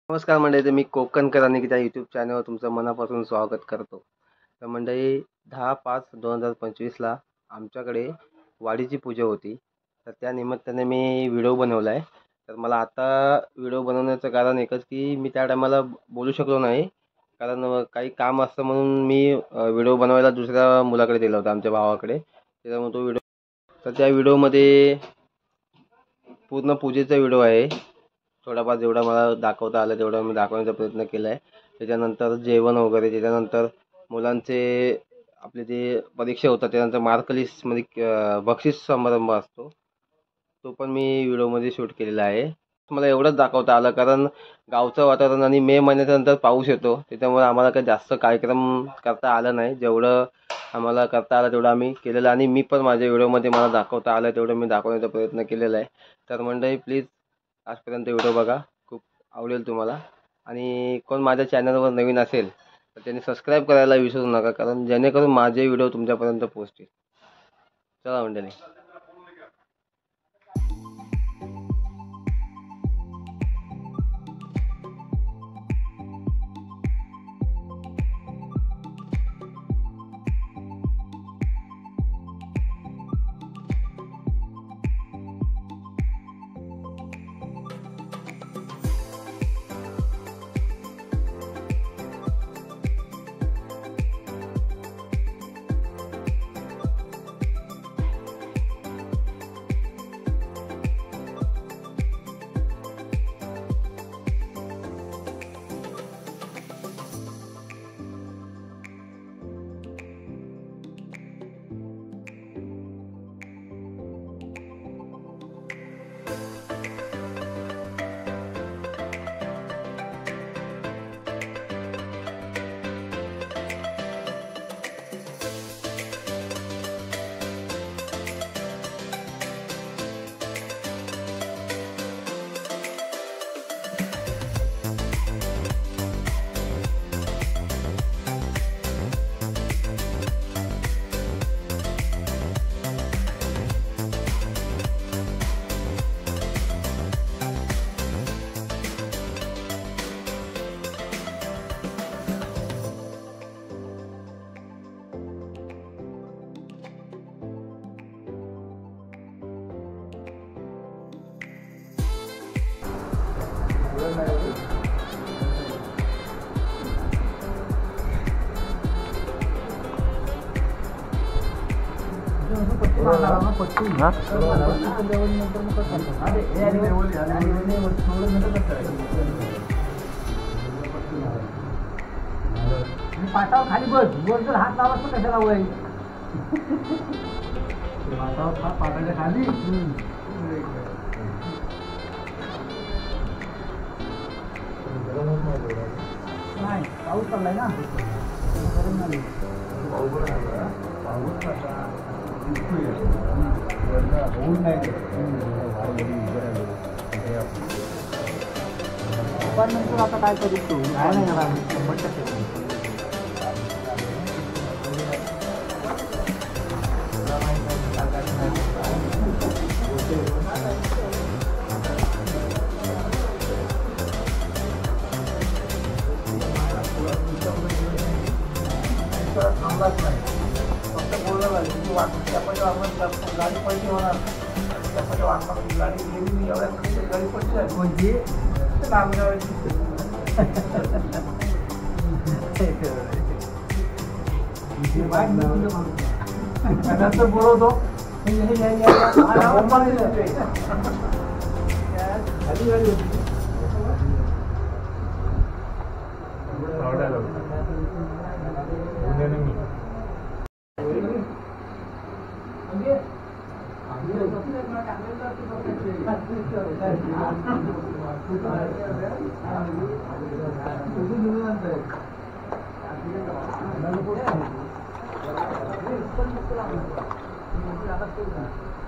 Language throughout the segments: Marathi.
नमस्कार मंडळी, तर मी कोकणकर आणि त्या यूट्यूब चॅनलवर तुमचं मनापासून स्वागत करतो. तर मंडळी 10/5/2025ला आमच्याकडे वाडीची पूजा होती. तर त्या निमित्ताने मी व्हिडिओ बनवला आहे. तर मला आता व्हिडिओ बनवण्याचं कारण एकच की मी त्या टायमाला बोलू शकलो नाही, कारण काही काम असतं म्हणून मी व्हिडिओ बनवायला दुसऱ्या मुलाकडे दिला होता, आमच्या भावाकडे. त्याच्यामुळे तो व्हिडिओ, तर त्या व्हिडिओमध्ये पूर्ण पूजेचा व्हिडिओ आहे. थोडाफार जेवढा मला दाखवता आलं तेवढा मी दाखवण्याचा प्रयत्न केला आहे. त्याच्यानंतर जेवण वगैरे, त्याच्यानंतर मुलांचे आपले जे परीक्षा होतात त्यानंतर मार्क लिस्टमध्ये बक्षीस समारंभ असतो, तो पण मी व्हिडिओमध्ये शूट केलेला आहे. मला एवढंच दाखवता आलं कारण गावचं वातावरण आणि मे महिन्यानंतर पाऊस येतो, त्याच्यामुळे आम्हाला काही जास्त कार्यक्रम करता आला नाही. जेवढं आम्हाला करता आलं तेवढं आम्ही केलेलं, आणि मी पण माझ्या व्हिडिओमध्ये मला दाखवता आलं तेवढं मी दाखवण्याचा प्रयत्न केलेला आहे. तर मंडळी प्लीज आजपर्यंत व्हिडिओ बघा, खूप आवडेल तुम्हाला. आणि कोण माझ्या चॅनलवर नवीन असेल तर त्यांनी सबस्क्राईब करायला विसरू नका, कारण जेणेकरून माझे व्हिडिओ तुमच्यापर्यंत पोहोचतील. चला मंडळी. पाटावर खाली बस, वर जर हात लावला तर कशाला वय पाटाच्या खाली. नाही, पाऊस चाललाय ना, गरम नाही. पण नंतर आता काय करू तू, काय नाही करा 100%. थांबलाच नाही, फक्त बोललं पाहिजे की त्याच्या गाडी पैसे होणार, त्याच्या वाटपासून गाडी गेली मी एवढ्या गाडी पैसे आहे म्हणजे लांबगावाची बोलवतो खाली गाडी होती.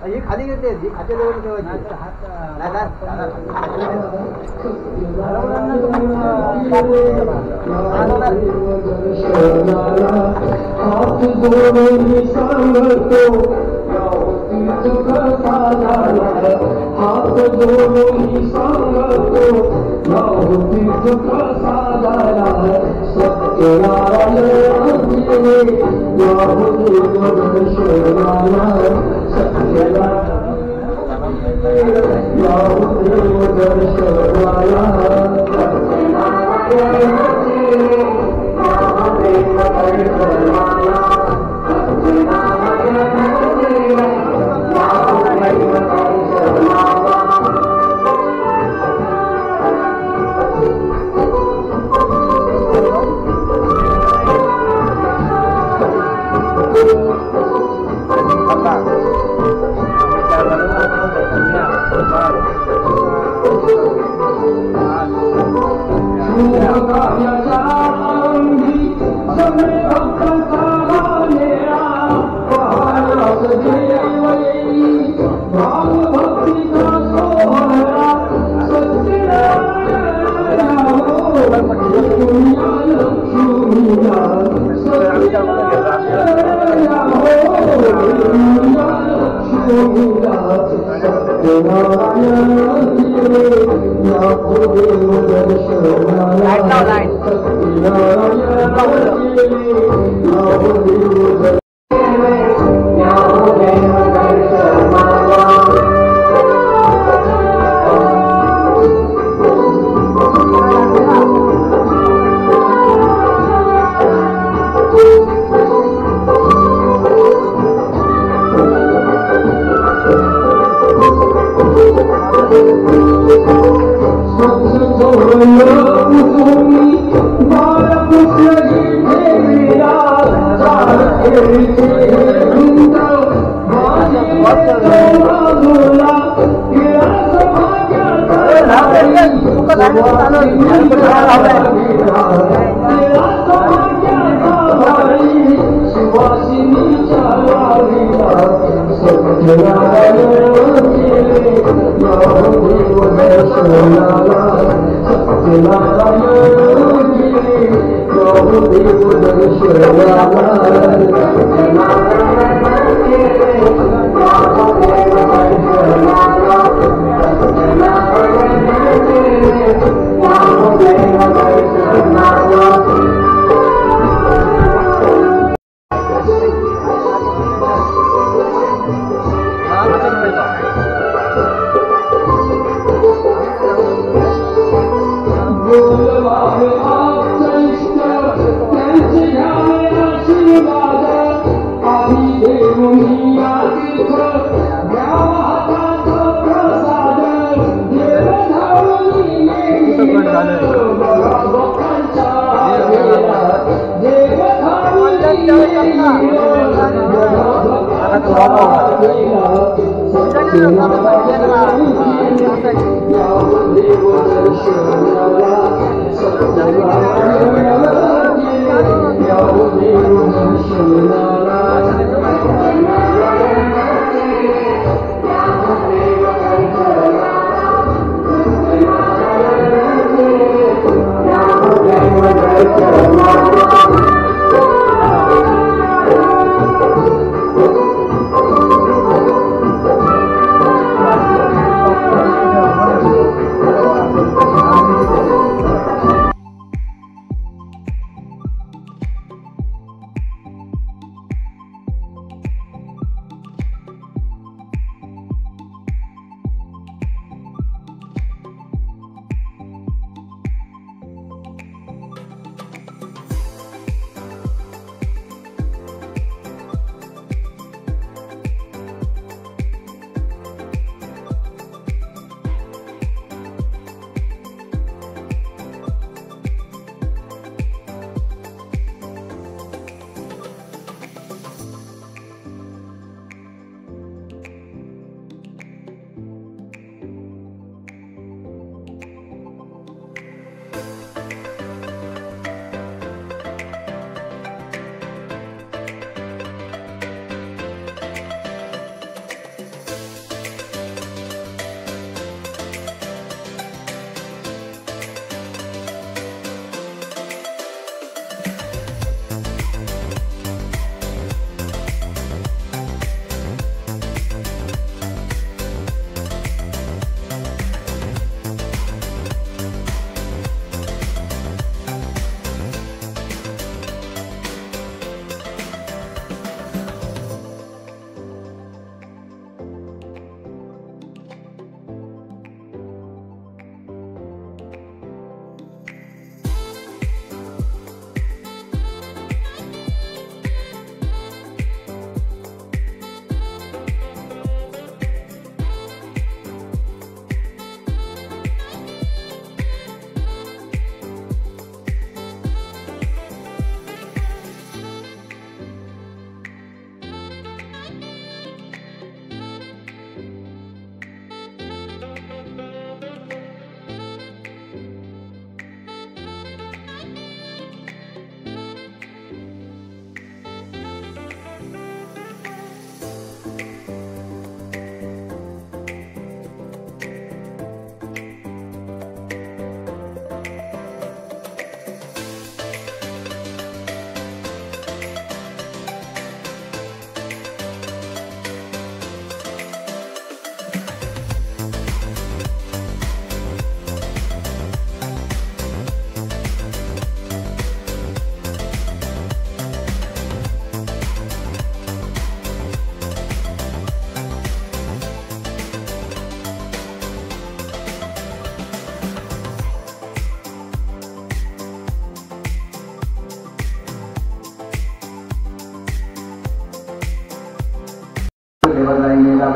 ये खाली घेते, जी खाते जवळ ठेवायची. हात जोडून सांगतो हात जोडून सांगतो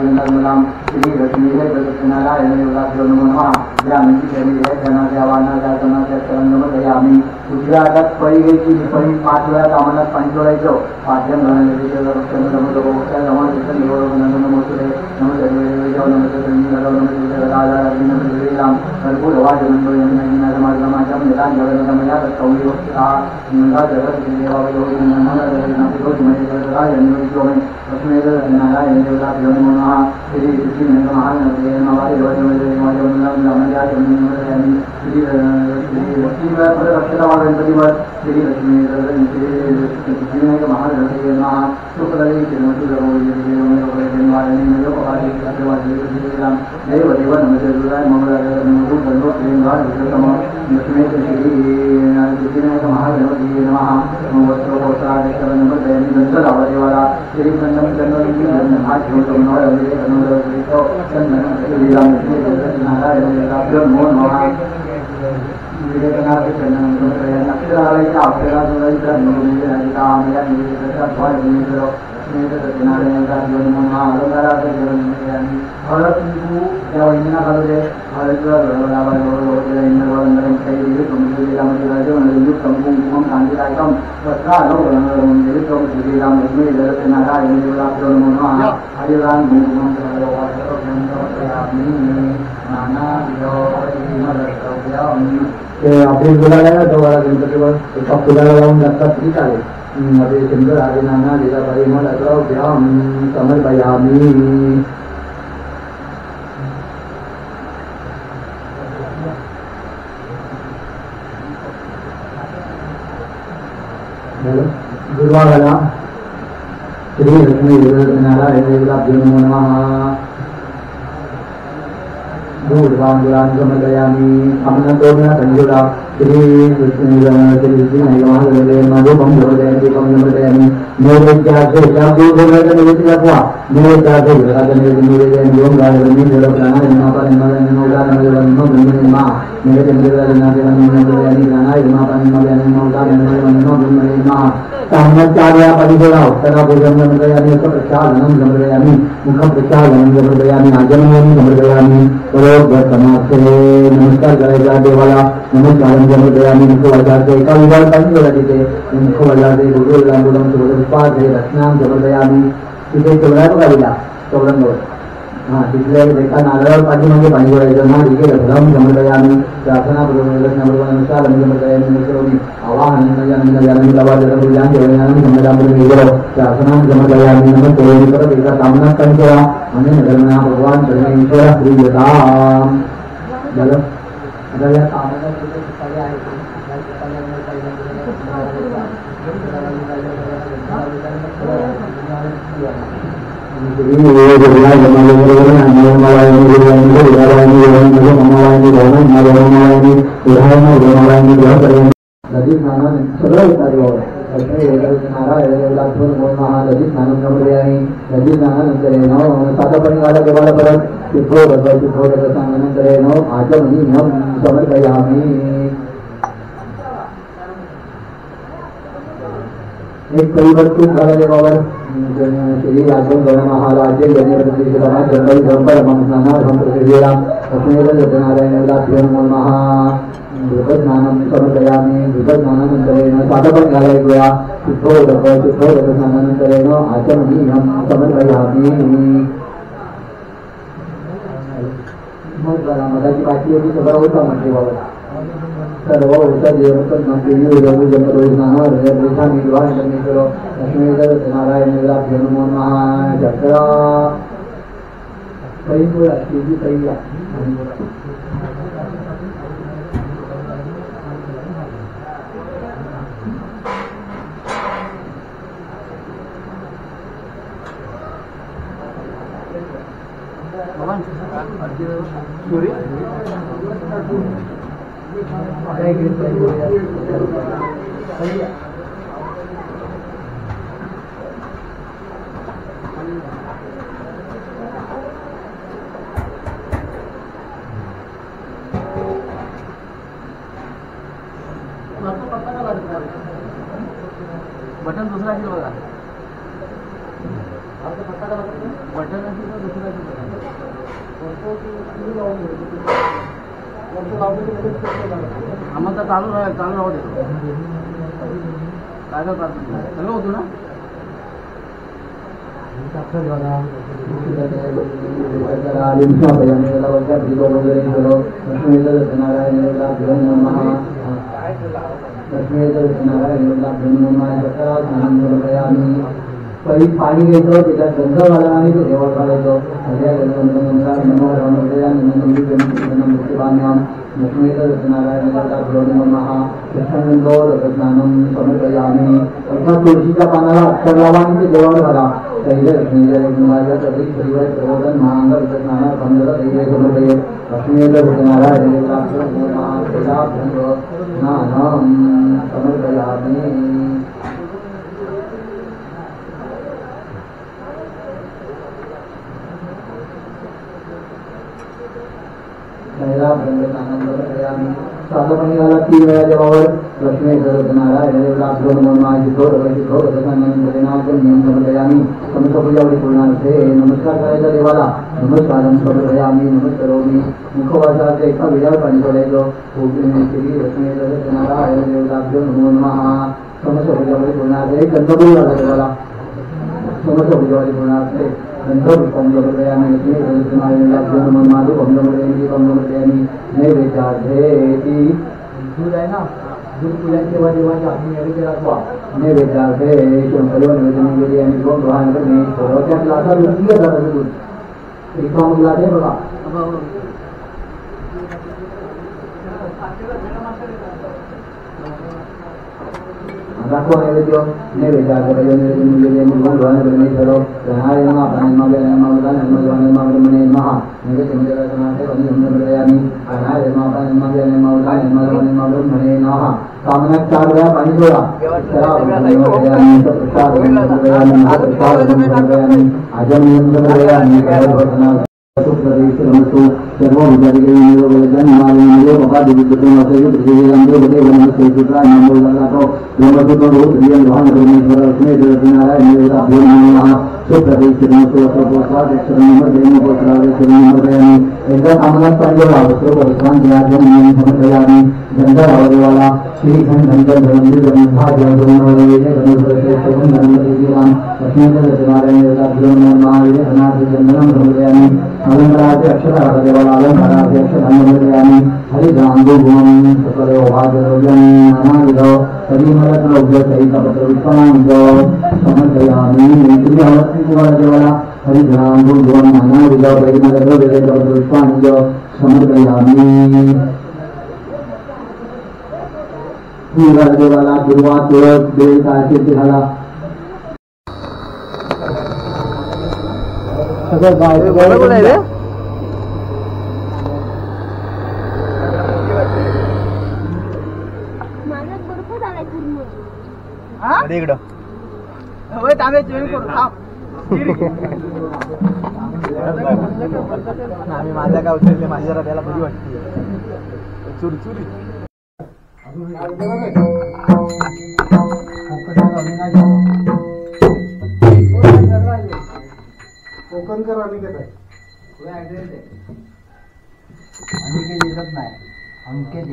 निर्मलां श्री लक्ष्मी नारायण योगाभ्यो नमो नमः ज्ञानाची देवी है ज्ञानाच्या वाणाच्या ज्ञानाच्या चरणमध्ये दुसऱ्या हातात पळी घ्यायची पळी 5 वेळा कामाला पाणी जोडायचं पाठ्यम नारायण देवताभ्यो नमो नमः श्री श्री महानंदे नमाय श्री लक्ष्मीवर परक्षता गणपतीवर श्री लक्ष्मी श्री महागणपती नमः सुखदे श्रीमती देव देव नमस्ते दुर्गाय मंगलाय लक्ष्मी श्री महागणपती नमः वस्त्रोपचारेवाला श्री आपली गुलाला ना तो वाला गणपतीवर एका फुलाला लावून लागतात तरी चालेल मध्ये सुंदर आले नाना दिला परिमळ द्रव्यम समर्पयामी गुरुवाराला श्री लक्ष्मी नारायण योगाभ्यो नमो नमः दूरवांगुरांगमदयामी अमनतोमना संयुरा श्री महादेवम नमोदयामी नैवेद्यार्थे निवेदितवा नैवेद्यार्थे निवेदयामी ओम गायत्री सामनाचार्या परिगोला उत्तराभुजं समर्पयामि प्रसादनं समर्पयामि मुखं प्रसादनं समर्पयामि आजन्मानि समर्पयामि परोक्षसमासे नमस्कार करायचा देवाला नमस्कार समर्पयामि मुखवजाते एका विभाग पाहिजे तिथे मुखवजाते गुरुला गुरुं सुरपादे रत्नां समर्पयामि तिथे चौरा बघायला चौरंगावर तिथल्या एका नारळ पाठीमागे पाणी जोडायचं ना तिथे रत्नां समर्पयामि प्रार्थनापूर्वक नमस्कार समर्पयामि आवाहन परत एकदा कामना करा आणि धर्मना भगवान परमेश्वर प्रियता झालं आता या कामना ललित नाना सगळं विचारलं ललित नाना नंबरयानी ललित नाना नंतरेनो सातपणी वाला देवाला परत सांगनंतरेनो आचमनी हम समर्पयामी एक परिवर्तन झाला देवावर श्री राजन गण महाराजे गणपती जंगल गंपर मंगनाना संप्रतिराम नारायण महा धृतस्नानं समर्पयामि धृतस्नानानन्तरेण साधकं घालयित्वा स्नानानन्तरेण आचमनीयं समर्पयामि मग बघा मगाची बाकी होती सगळं होता म्हणजे बाबा सर्व होता देवकन मंत्री रघु जन्मरोजनावर रेखामी द्वार परमेश्वर लक्ष्मी नारायण योगाभ्यो नमो नमः चक्र परिपूर्ण श्री पहिला बटन दूसरा आम्हाला चालू राहू दे. काय काय सगळं होतो ना. परी पाणी घ्यायचं त्याच्यात गंध घाला आणि ते देवात घालायचं तुळशीच्या पानाला अक्षर लावा आणि ते देवावर घाला. साधपणे झाला 3 वेळा देवावर लक्ष्मी नारायण नमस्कार करायचा देवाला. नमस्कार समर्पयामी नमस्करोमी. मुखवासाच्या एका वेळावर पाणी सोडायचं. लक्ष्मी नारायण देवताभ्यो नमो नमः. समस्त पूजामध्ये पूर्णार्थ हे गंधपूर झाला देवाला. समस्त पूजामध्ये पूर्णार्थ नैवेद्यार्थी दूध आहे ना. दूध पूजांच्या देवाच्या आम्ही नैवेद्य राखवा. नैवेद्यार्थे शंकरवर निवेदन केली आणि 2 ग्रहांकडे त्या ग्लासात व्यक्तिगत झालं दूध. एक ग्लास आहे बघा. दाखवा नैवेद्य. नैवेद्यार्थ कामना 4 वेळा पाणी सोडा. सर्व एकदा कामनात पाहिजे देवाला श्रीखंड अलंकाराचे अक्षर देवाला अलंकाराचे अक्षर हरिदांगो गुण सकल नानाविध परिमलत सहित समर्पयामी. तुम्ही हवत तुम्हाला देवाला हरिदांगो गुण नानाविध परिमलत समर्पयामी. देवाला दुर्वा तुळस बेल काळजी घाला. आम्ही माझ्या काय उचलले माझ्या त्याला बरी वाटते चुरचुरी. कोकणकर अनिकेत आहे. अनिकेत येतच नाही. अंकेत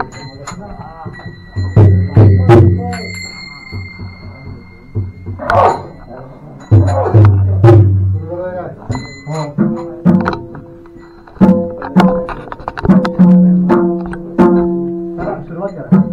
सुरुवात करा.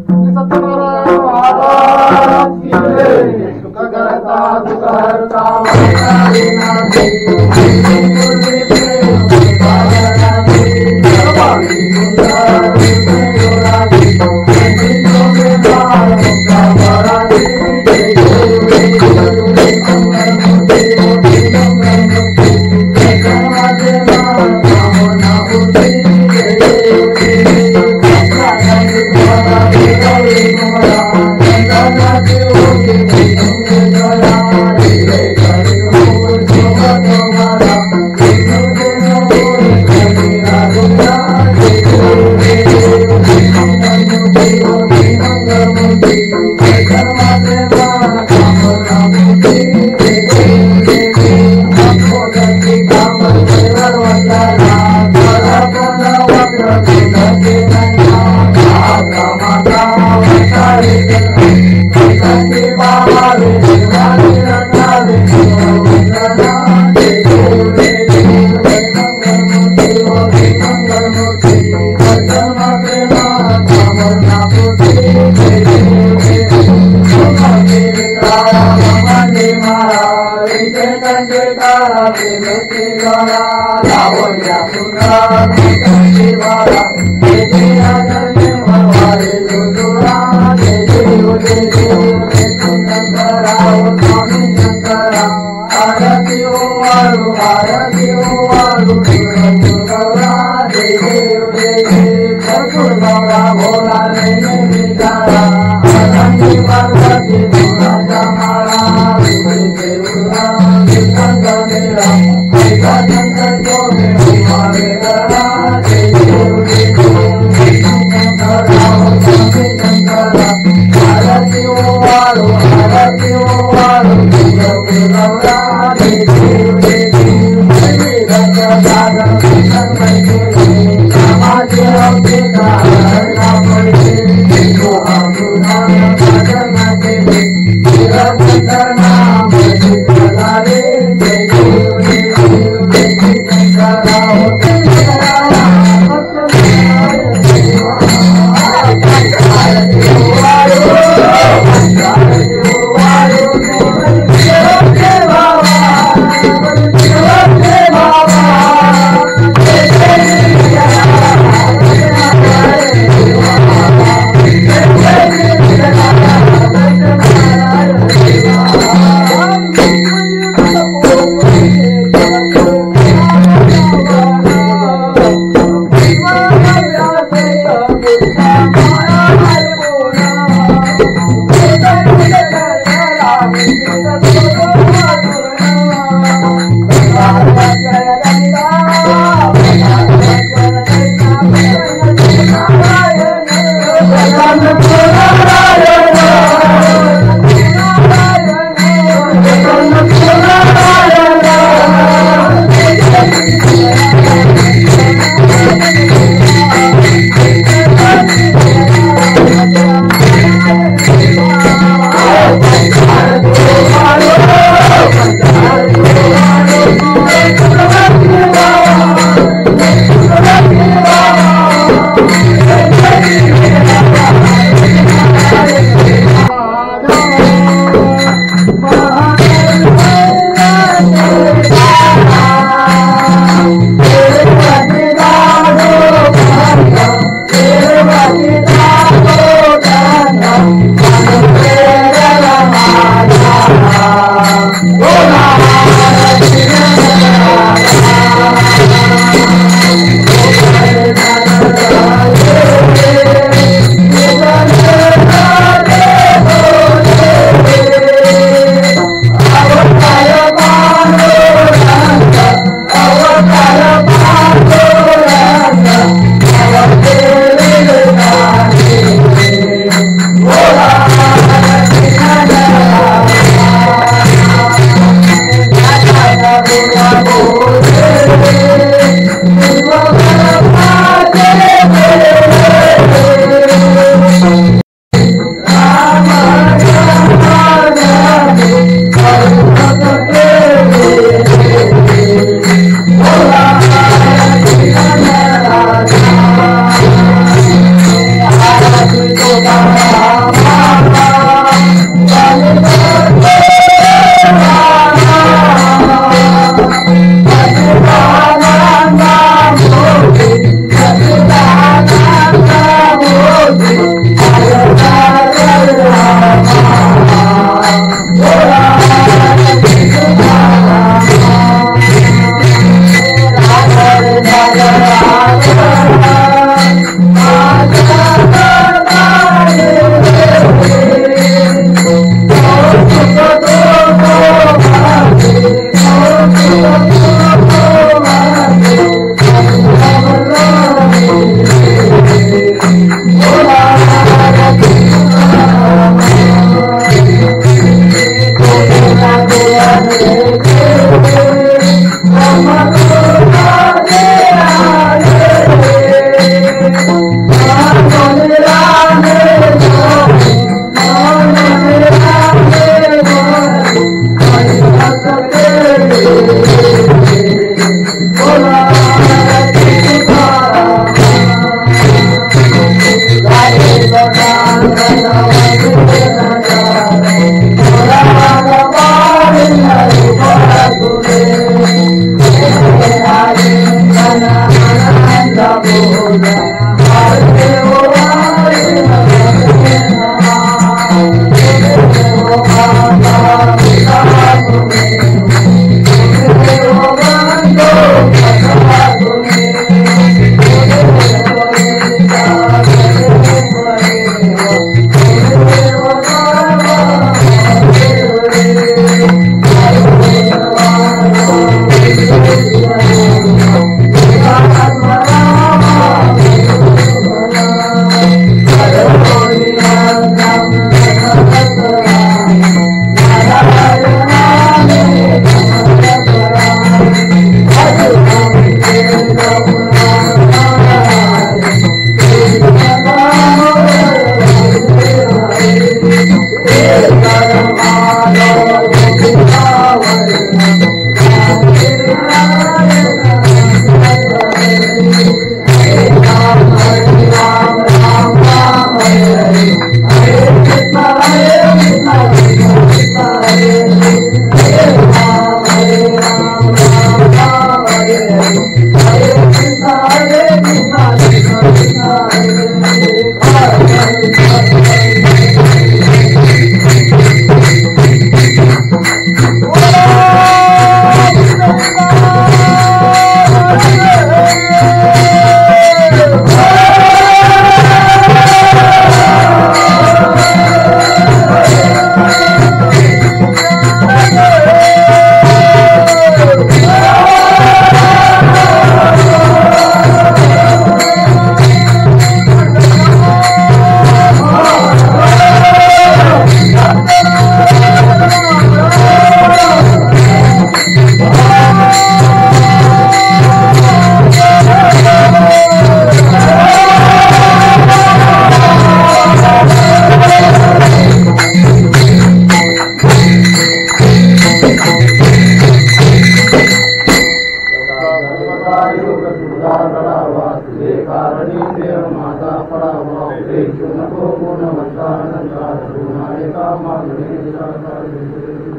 Thank you.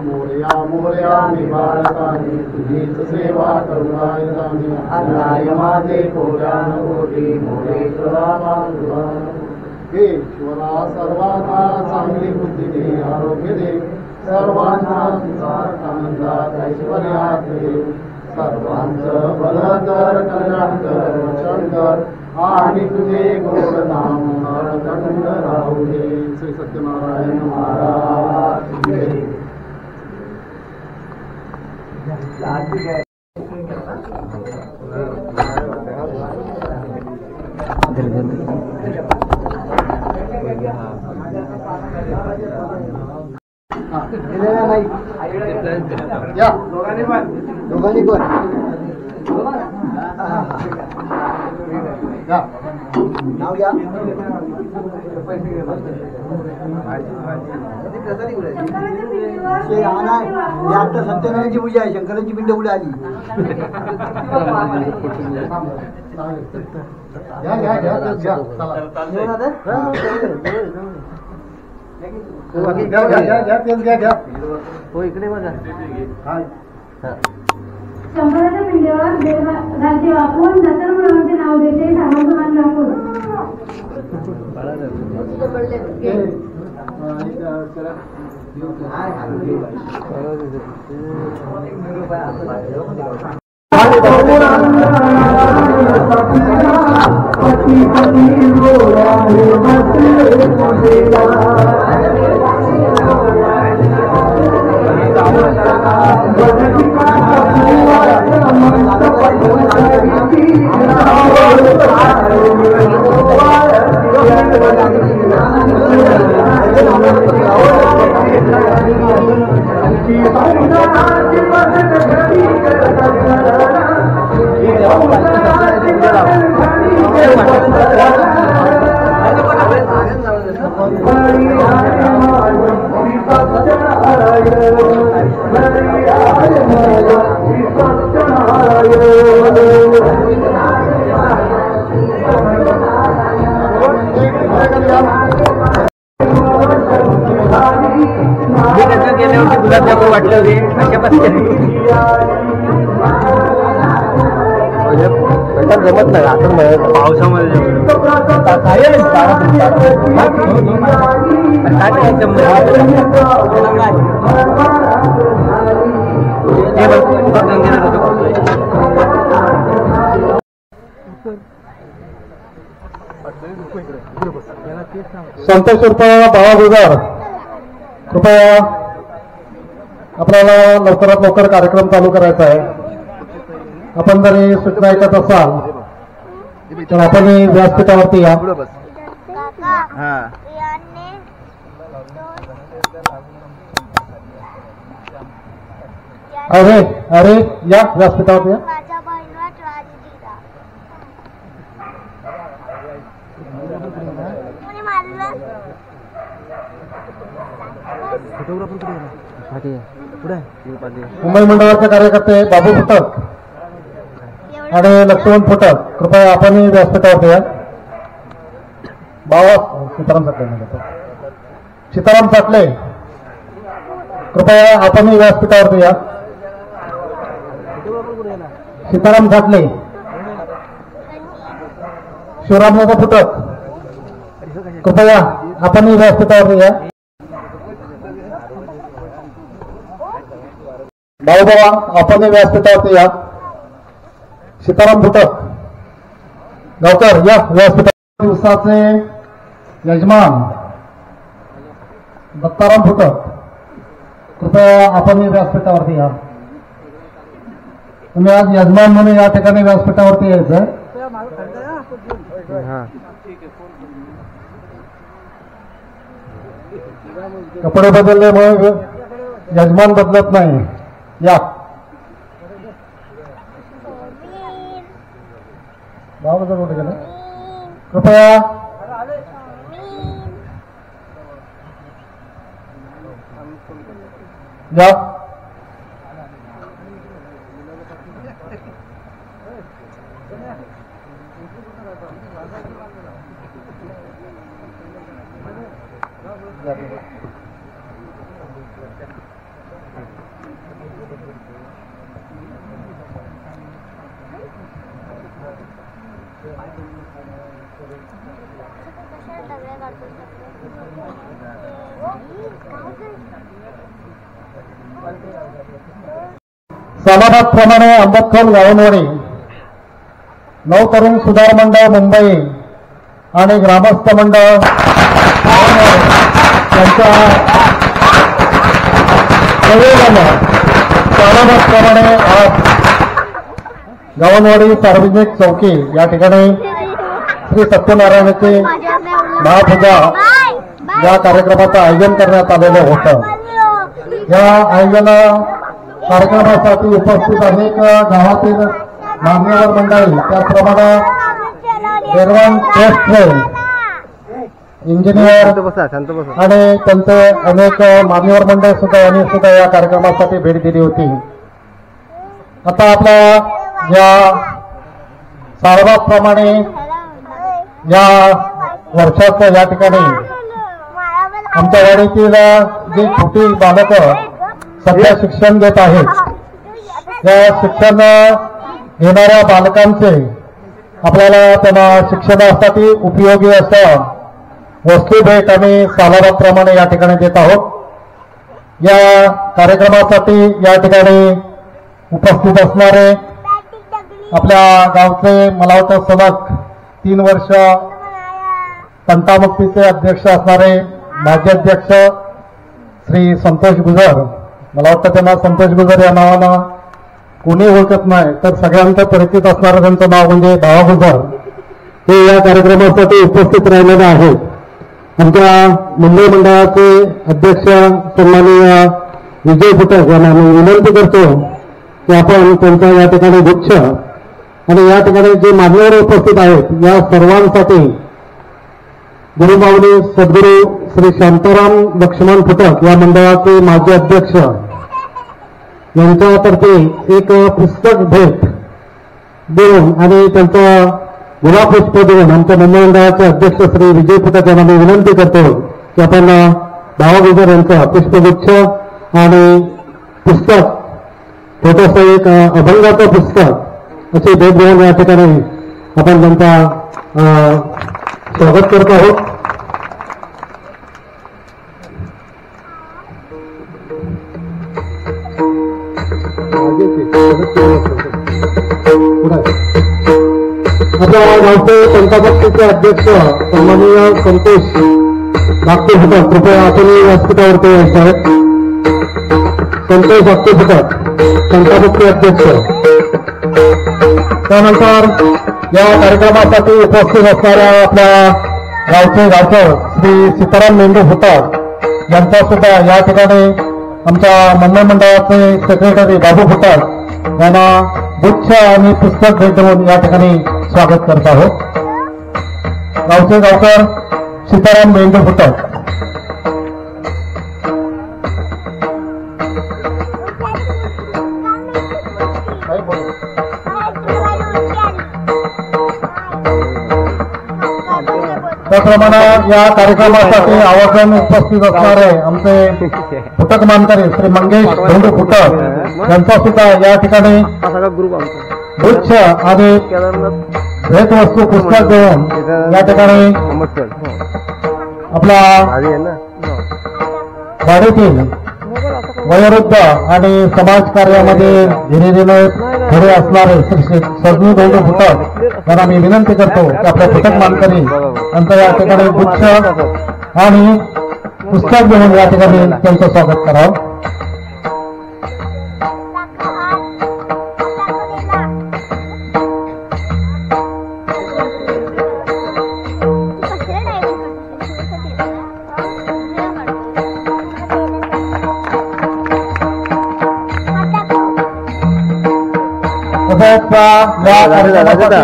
मोरया मोरया मी बाळकाने तुझीच सेवा करुणाय जाणे अन्याय माझे कोट्यान कोटी मोरेश्वरा बांधवा हे ईश्वरा सर्वांना चांगली बुद्धी दे आरोग्य दे सर्वांना तुझा आनंदात ऐश्वर्यात दे सर्वांचं भलं कर कल्याण कर रक्षण कर आणि तुझे गोड नाम अखंड राहू दे. श्री सत्यनारायण महाराज या दोघांनी पण नाव घ्या. आता सत्यनारायणची पूजा आहे. शंकरांची पिंड पुढे आली. हो इकडे बघा. शंकराच्या पिंडीवर राज्य वापरून दत्तप्रभूंचे नाव देते सार्वजमान दाखवून गुलाबजामुन वाटले होते जमत नाही आता पावसामध्ये संतोष उर्फ बाळा गुजर कृपया आपल्याला लवकरात लवकर कार्यक्रम चालू करायचा आहे. आपण जरी सूचना ऐकत असाल तर आपण व्यासपीठावरती या. अरे अरे या व्यासपीठावरती या. मुंबई मंडळाचे कार्यकर्ते बाबू फुटक आणि लक्ष्मण फुटक कृपया आपण व्यासपीठावरती या. सीताराम साटले कृपया आपण व्यासपीठावरती या. सीताराम साटले, शिवरामदादा फुटक कृपया आपण व्यासपीठावरती या. भाऊबाबा आपण व्यासपीठावरती या. सीताराम फुटक गावकर या व्यासपीठा. दिवसाचे यजमान दत्ताराम फुटक कृपया आपण व्यासपीठावरती या. तुम्ही आज यजमान म्हणून या ठिकाणी व्यासपीठावरती यायचं. कपडे बदलल्यामुळे यजमान बदलत नाही. या बाबा कुठे गेलं कृपया या. सालाबाद प्रमाणे आंबतखोल गावनवाडी नवतरुण सुधार मंडळ मुंबई आणि ग्रामस्थ मंडळ यांच्या सहयोगानं सालाबाद प्रमाणे आज गावनवाडी सार्वजनिक चौकी या ठिकाणी श्री सत्यनारायणाची महापूजा या कार्यक्रमाचं आयोजन करण्यात आलेलं होतं. या कार्यक्रमासाठी उपस्थित अनेक गावातील मान्यवर मंडळी, त्याचप्रमाणे बेरवान ट्रस्टचे इंजिनियर आणि त्यांचे अनेक मान्यवर मंडळ सुद्धा यांनी सुद्धा या कार्यक्रमासाठी भेट दिली होती. आता आपल्या या सारवाप्रमाणे या वर्षाचं या ठिकाणी आमच्या वाडीतील जी छोटी बालकं सध्या शिक्षण घेत आहेत, या शिक्षण घेणाऱ्या बालकांचे आपल्याला त्यांना शिक्षणासाठी उपयोगी असं वस्तू भेट आम्ही सालाबादप्रमाणे या ठिकाणी देत आहोत. या कार्यक्रमासाठी या ठिकाणी उपस्थित असणारे आपल्या गावचे मला वाटतं सलग 3 वर्ष तंटामुक्तीचे अध्यक्ष असणारे माजी अध्यक्ष श्री संतोष गुजर, मला वाटतं त्यांना संतोष गुजर या नावानं कोणी ओळखत नाही तर सगळ्यांचं परिचित असणारं त्यांचं नाव म्हणजे बाबा गुजर, हे या कार्यक्रमासाठी उपस्थित राहिलेले आहेत. आमच्या मुंबई मंडळाचे अध्यक्ष सन्माननीय विजय फुटक यांना मी विनंती करतो की आपण त्यांचा या ठिकाणी गुच्छ आणि या ठिकाणी जे मान्यवर उपस्थित आहेत या सर्वांसाठी गुरुमाऊली सद्गुरू श्री शांताराम लक्ष्मण फुटक या मंडळाचे माजी अध्यक्ष यांच्यातर्फे एक पुस्तक भेट देऊन आणि त्यांचं गुलाबपुष्प देऊन आमच्या मुंबई मंडळाचे अध्यक्ष श्री विजय फुटक यांना मी विनंती करतो की आपण बाबा गुजर यांचा पुष्पगुच्छ आणि पुस्तक छोटंसं एक अभंगाचं पुस्तक अशी भेट देऊन या ठिकाणी आपण त्यांचा स्वागत करत आहोत. आपल्या गावचे तंटापट्टीचे अध्यक्ष सन्माननीय संतोष नागपूर फुटक, कृपया आपण व्यासपीठावरती यायचं आहे. संतोष नागपूर फुटक तंटापट्टी अध्यक्ष. त्यानंतर या कार्यक्रमासाठी उपस्थित असणाऱ्या आपल्या गावचे श्री सीताराम मेंढू फुटक यांचा सुद्धा या ठिकाणी आमच्या मुंबई मंडळाचे सेक्रेटरी बाबू फुटक यांना गुच्छ आणि पुस्तक भेट देऊन या ठिकाणी स्वागत करत आहोत. गावचे गावकर सीताराम मेंढू फुटक. त्याप्रमाणे या कार्यक्रमासाठी आवर्जून उपस्थित असणारे आमचे फुटक मानकरी श्री मंगेश धोंडू फुटक यांचा सुद्धा या ठिकाणी गुच्छ आणि भेटवस्तू पुस्तक देऊन या ठिकाणी आपल्या वाडीतील वयोवृद्ध आणि समाज कार्यामध्ये धीरे पुढे असणारे श्री सजनी धोंडू फुटक यांना मी विनंती करतो की आपल्या फुटक मानकरी यांचं या ठिकाणी गुच्छ आणि पुस्तक देऊन या ठिकाणी त्यांचं स्वागत करावं. या कार्यक्रमासाठी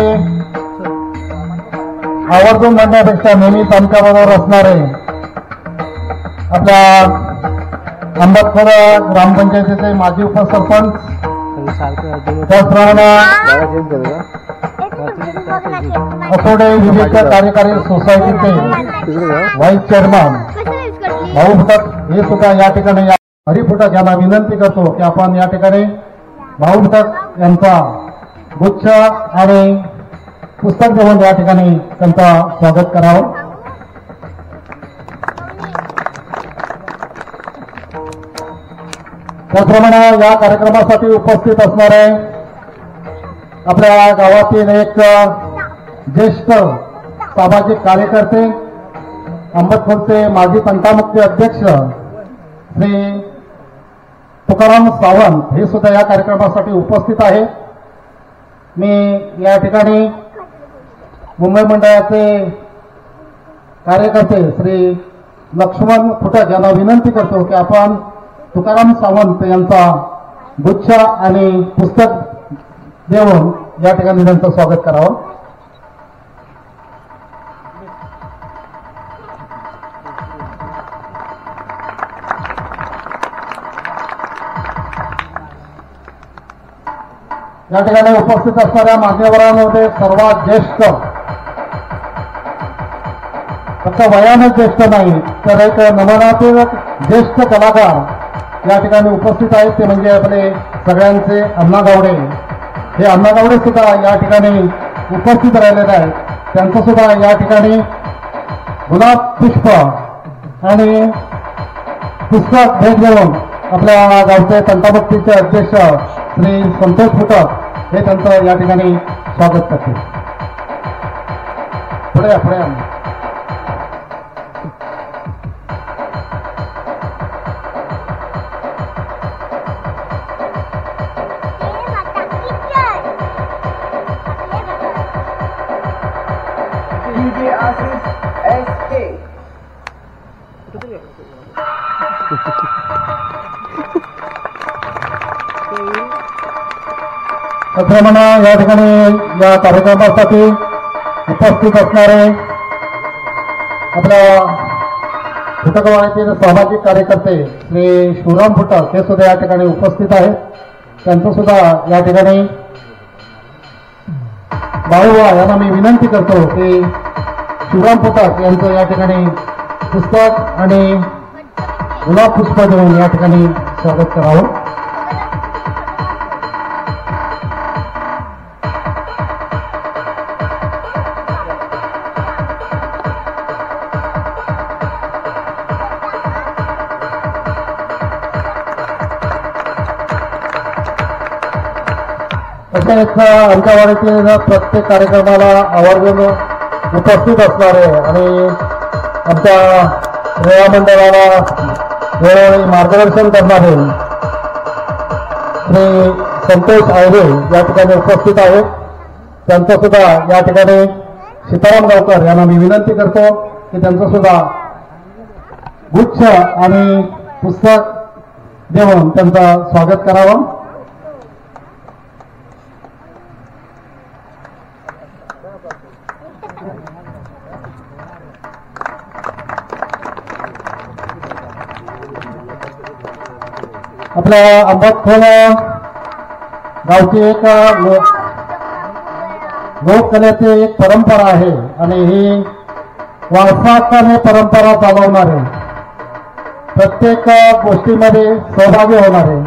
आवर्जून म्हणण्यापेक्षा नेहमीच आमच्याबरोबर असणारे आपल्या आंबतखोल ग्रामपंचायतीचे माजी उपसरपंच, त्याचप्रमाणे असोडे विविध कार्यकारी सोसायटीचे व्हाईस चेअरमन भाऊ फुटक हे सुद्धा या ठिकाणी हरी फुटक यांना विनंती करतो की आपण या ठिकाणी भाऊ फुटक यांचा गुच्छ आणि पुस्तक देऊन या ठिकाणी त्यांचा स्वागत करावं. त्याचप्रमाणे या कार्यक्रमासाठी उपस्थित असणारे आपल्या गावातील एक ज्येष्ठ सामाजिक कार्यकर्ते, अंबटखोलचे माजी तंटामुक्ती अध्यक्ष श्री तुकाराम सावंत हे सुद्धा या कार्यक्रमासाठी उपस्थित आहे. मी या ठिकाणी मुंबई मंडळाचे कार्यकर्ते श्री लक्ष्मण फुटक यांना विनंती करतो की आपण तुकाराम सावंत यांचा गुच्छ आणि पुस्तक देऊन या ठिकाणी त्यांचं स्वागत करावं. या ठिकाणी उपस्थित असणाऱ्या मान्यवरांमध्ये सर्वात ज्येष्ठ, फक्त वयाने ज्येष्ठ नाही तर एक नमनातील ज्येष्ठ कलाकार या ठिकाणी उपस्थित आहेत. ते म्हणजे आपले सगळ्यांचे अण्णा गावडे. हे अण्णा गावडे सुद्धा या ठिकाणी उपस्थित राहिलेले आहेत. त्यांचं सुद्धा या ठिकाणी गुलाब पुष्प आणि पुस्तक भेट देऊन आपल्या गावचे तंटामुक्तीचे अध्यक्ष श्री संतोष फुटक हे त्यांचं या ठिकाणी स्वागत करतील. पुढे या, पुढे या. त्याचप्रमाणे या ठिकाणी या कार्यक्रमासाठी उपस्थित असणारे आपल्या फुटकवाडीतील सामाजिक कार्यकर्ते श्री शिवराम फुटक हे सुद्धा या ठिकाणी उपस्थित आहेत. त्यांचं सुद्धा या ठिकाणी बाळूवा यांना मी विनंती करतो की शिवराम फुटक यांचं या ठिकाणी पुस्तक आणि गुलाब पुष्प देऊन या ठिकाणी स्वागत करावं. तसेच आमच्या वाडीतील प्रत्येक कार्यक्रमाला आवर्जून उपस्थित असणारे आणि आमच्या क्रीडा मंडळाला वेळोवेळी मार्गदर्शन करणारे श्री संतोष आयरे या ठिकाणी उपस्थित आहेत. त्यांचं सुद्धा या ठिकाणी सीताराम गावकर यांना मी विनंती करतो की त्यांचं सुद्धा गुच्छ आणि पुस्तक देऊन त्यांचं स्वागत करावं. आपल्या अंबटखोल गावची एक लोककलेची एक परंपरा आहे आणि ही वारसाहक्काने परंपरा चालवणारे, प्रत्येक गोष्टीमध्ये सहभागी होणारे,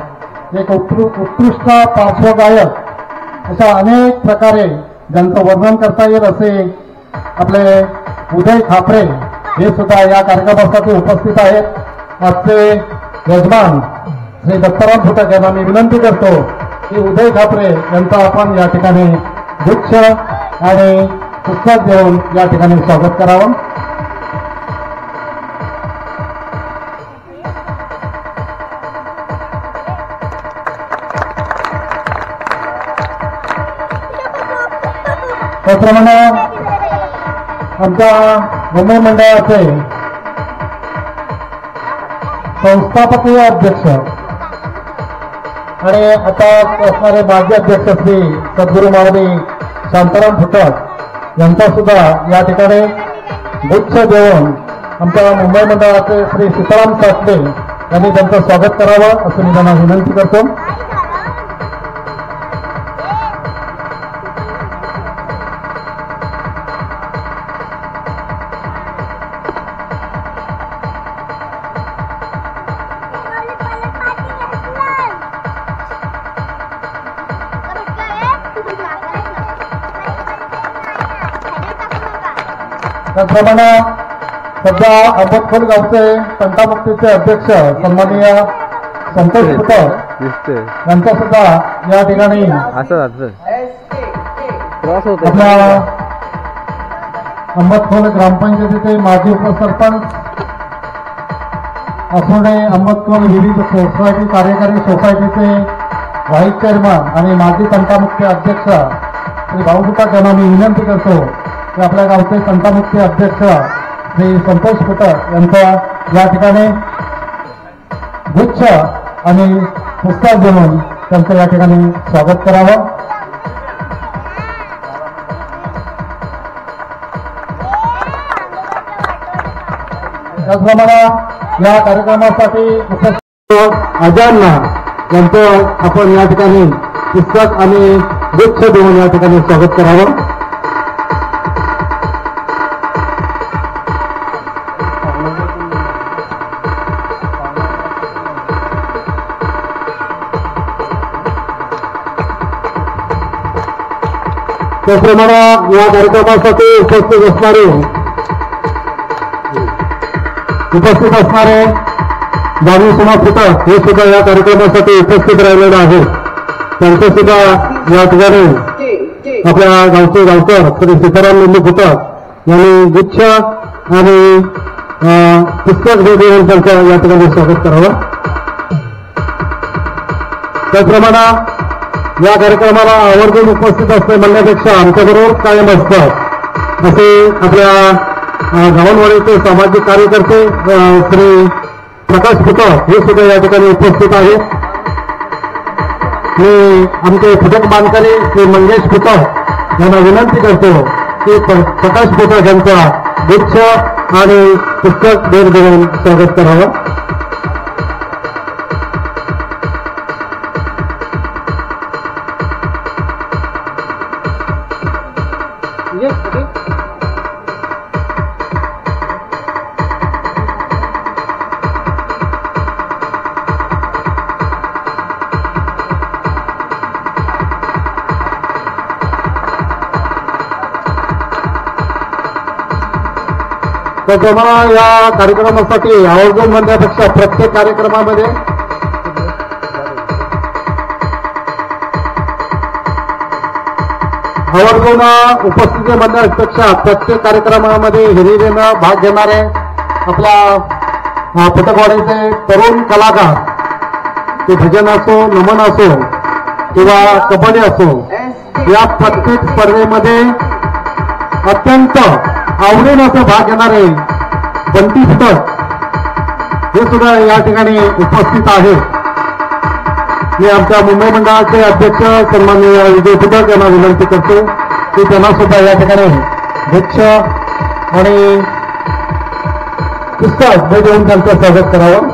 एक उत्कृष्ट पार्श्वगायक अशा अनेक प्रकारे ज्यांचं वर्णन करता येईल असे आपले उदय खापरे हे सुद्धा या कार्यक्रमासाठी उपस्थित आहेत. आजचे यजमान श्री दत्ताराम फुटक यांना मी विनंती करतो की उदय खापरे यांचा आपण या ठिकाणी गुच्छ आणि पुस्तक देऊन या ठिकाणी स्वागत करावं. त्याचप्रमाणे आमच्या मुंबई मंडळाचे संस्थापकीय अध्यक्ष आणि आता असणारे माजी अध्यक्ष श्री सद्गुरू माऊली शांताराम फुटक यांचा सुद्धा या ठिकाणी गुच्छ देऊन आमच्या मुंबई मंडळाचे श्री सीताराम साठले यांनी त्यांचं स्वागत करावं असं मी त्यांना विनंती करतो. त्याचप्रमाणे सध्या आंबटखोल गावचे तंटामुक्तीचे अध्यक्ष सन्माननीय संतोष पुतळ यांचा सुद्धा या ठिकाणी आपल्या आंबटखोल ग्रामपंचायतीचे माजी उपसरपंच असोडे आंबटखोल विविध सोसायटी कार्यकारी सोसायटीचे व्हाईस चेअरमन आणि माजी तंटामुक्ती अध्यक्ष श्री भाऊपुटक यांना मी विनंती करतो की आपल्या गावचे तंटामुक्ती अध्यक्ष श्री संतोष पुतळ यांचा या ठिकाणी गुच्छ आणि पुस्तक देऊन त्यांचं या ठिकाणी स्वागत करावं. त्याचप्रमाणे या कार्यक्रमासाठी उपस्थित आजांना यांचं आपण या ठिकाणी पुस्तक आणि गुच्छ देऊन या ठिकाणी स्वागत करावं. त्याचप्रमाणे या कार्यक्रमासाठी उपस्थित असणारे जाणीव समाज पुतळ हे सुद्धा या कार्यक्रमासाठी उपस्थित राहिलेले आहेत. त्यांचं सुद्धा या ठिकाणी आपल्या गावचे गावकर श्री सीताराम लिंबू पुतळ यांनी गुच्छ आणि पुस्तक देऊन त्यांचं या ठिकाणी स्वागत करावं. त्याचप्रमाणे या कार्यक्रमाला आवर्जून उपस्थित असणे म्हणण्यापेक्षा आमच्याबरोबर कायम असतात असे आपल्या गावनवाडीचे सामाजिक कार्यकर्ते श्री प्रकाश पुतळ हे सुद्धा या ठिकाणी उपस्थित आहेत. मी आमचे फुटक मानकरी श्री मंगेश पुतळ यांना विनंती करतो की प्रकाश पुतळ यांचा गुच्छ आणि पुस्तक भेट देऊन स्वागत करावं. त्याचप्रमाणे या कार्यक्रमासाठी आवर्जून म्हणण्यापेक्षा प्रत्येक कार्यक्रमामध्ये आवर्जून उपस्थिती म्हणण्यापेक्षा प्रत्येक कार्यक्रमामध्ये हिरिरीनं भाग घेणारे आपल्या पथकवाडीचे तरुण कलाकार ते भजन असो नमन असो किंवा कबड्डी असो या प्रत्येक स्पर्धेमध्ये अत्यंत आवडीनं असं भाग घेणारे बंटी पुतळ हे सुद्धा या ठिकाणी उपस्थित आहेत. मी आमच्या मुंबई मंडळाचे अध्यक्ष सन्माननीय विजय पुतळ यांना विनंती करतो की त्यांना सुद्धा या ठिकाणी गुच्छ आणि पुस्तक भेट देऊन त्यांचं स्वागत करावं.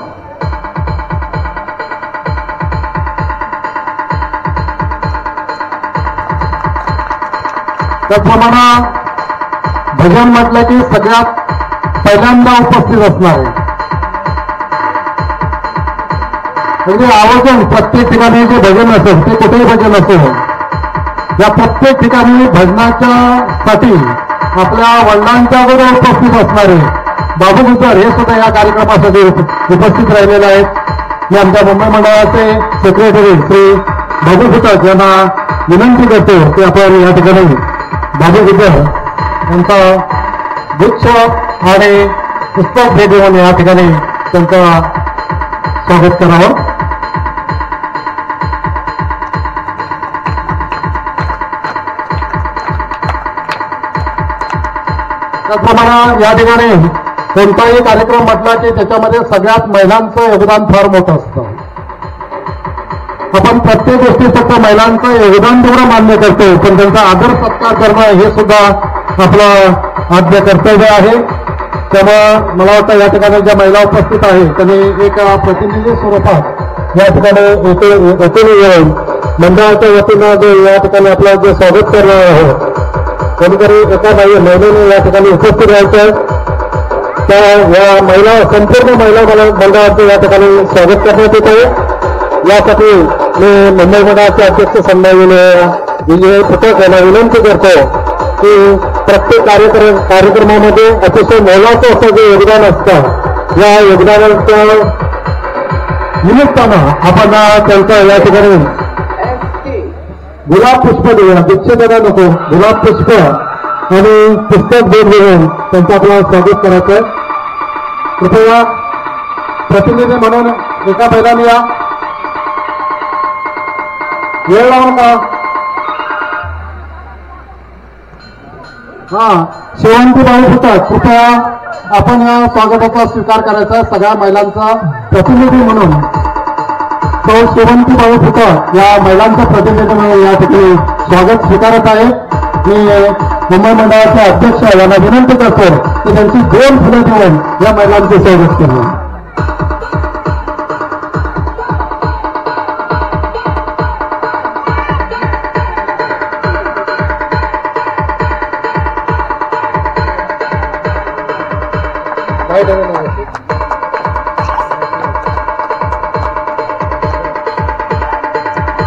त्याचप्रमाणे भजन म्हटलं की सगळ्यात पहिल्यांदा उपस्थित असणार आहे. म्हणजे आवर्जून प्रत्येक ठिकाणी जे भजन असेल ते कुठेही भजन असेल या प्रत्येक ठिकाणी भजनाच्या साठी आपल्या वडिलांच्या बरोबर उपस्थित असणारे बाबू गुजर हे सुद्धा या कार्यक्रमासाठी उपस्थित राहिलेले आहेत. मी आमच्या मुंबई मंडळाचे सेक्रेटरी श्री बाबू गुजर यांना विनंती करतो की आपण या ठिकाणी बाबू गुजर यांचा गुच्छ आणि पुस्तक भेट देऊन या ठिकाणी त्यांचं स्वागत करावं. त्याचप्रमाणे या ठिकाणी कोणताही कार्यक्रम म्हटला की त्याच्यामध्ये सगळ्यात महिलांचं योगदान फार मोठं असतं. आपण प्रत्येक गोष्टी फक्त महिलांचं योगदान तेवढं मान्य करतो पण त्यांचा आदर सत्कार करणं हे सुद्धा आपलं आद्य कर्तव्य आहे. त्यामुळे मला वाटतं या ठिकाणी ज्या महिला उपस्थित आहेत त्यांनी एक प्रतिनिधी स्वरूपात या ठिकाणी एकूण येऊन मंडळाच्या वतीनं या ठिकाणी आपलं जे स्वागत करणार आहोत कोणीतरी एका महिलेने या ठिकाणी उपस्थित राहायचं त्या या महिला संपूर्ण महिला मंडळाचं या ठिकाणी स्वागत करण्यात येत आहे. यासाठी मी मुंबई मंडळाचे अध्यक्ष सन्माननीय विजय पुतळ यांना विनंती करतो की प्रत्येक कार्यक्रमामध्ये अतिशय मोलाचं असं जे योगदान असतं, या योगदानाच्या निमित्तानं आपण त्यांचं या ठिकाणी गुलाब पुष्प देऊया, दीक्षेदारा नको, गुलाब पुष्प आणि पुस्तक भेट देऊन त्यांचं आपल्याला स्वागत करायचं. कृपया प्रतिनिधी म्हणून एका महिलांनी या, वेळ लावून का. शेवंती बाळू होतात, कृपया आपण या स्वागताचा स्वीकार करायचा. सगळ्या महिलांचा प्रतिनिधी म्हणून तो शेवंती बाळू होतात या महिलांचा प्रतिनिधी म्हणून या ठिकाणी स्वागत स्वीकारत आहे. मी मुंबई मंडळाचे अध्यक्ष यांना विनंती करतो की त्यांची 2 फुलं देऊन या महिलांचे स्वागत केले.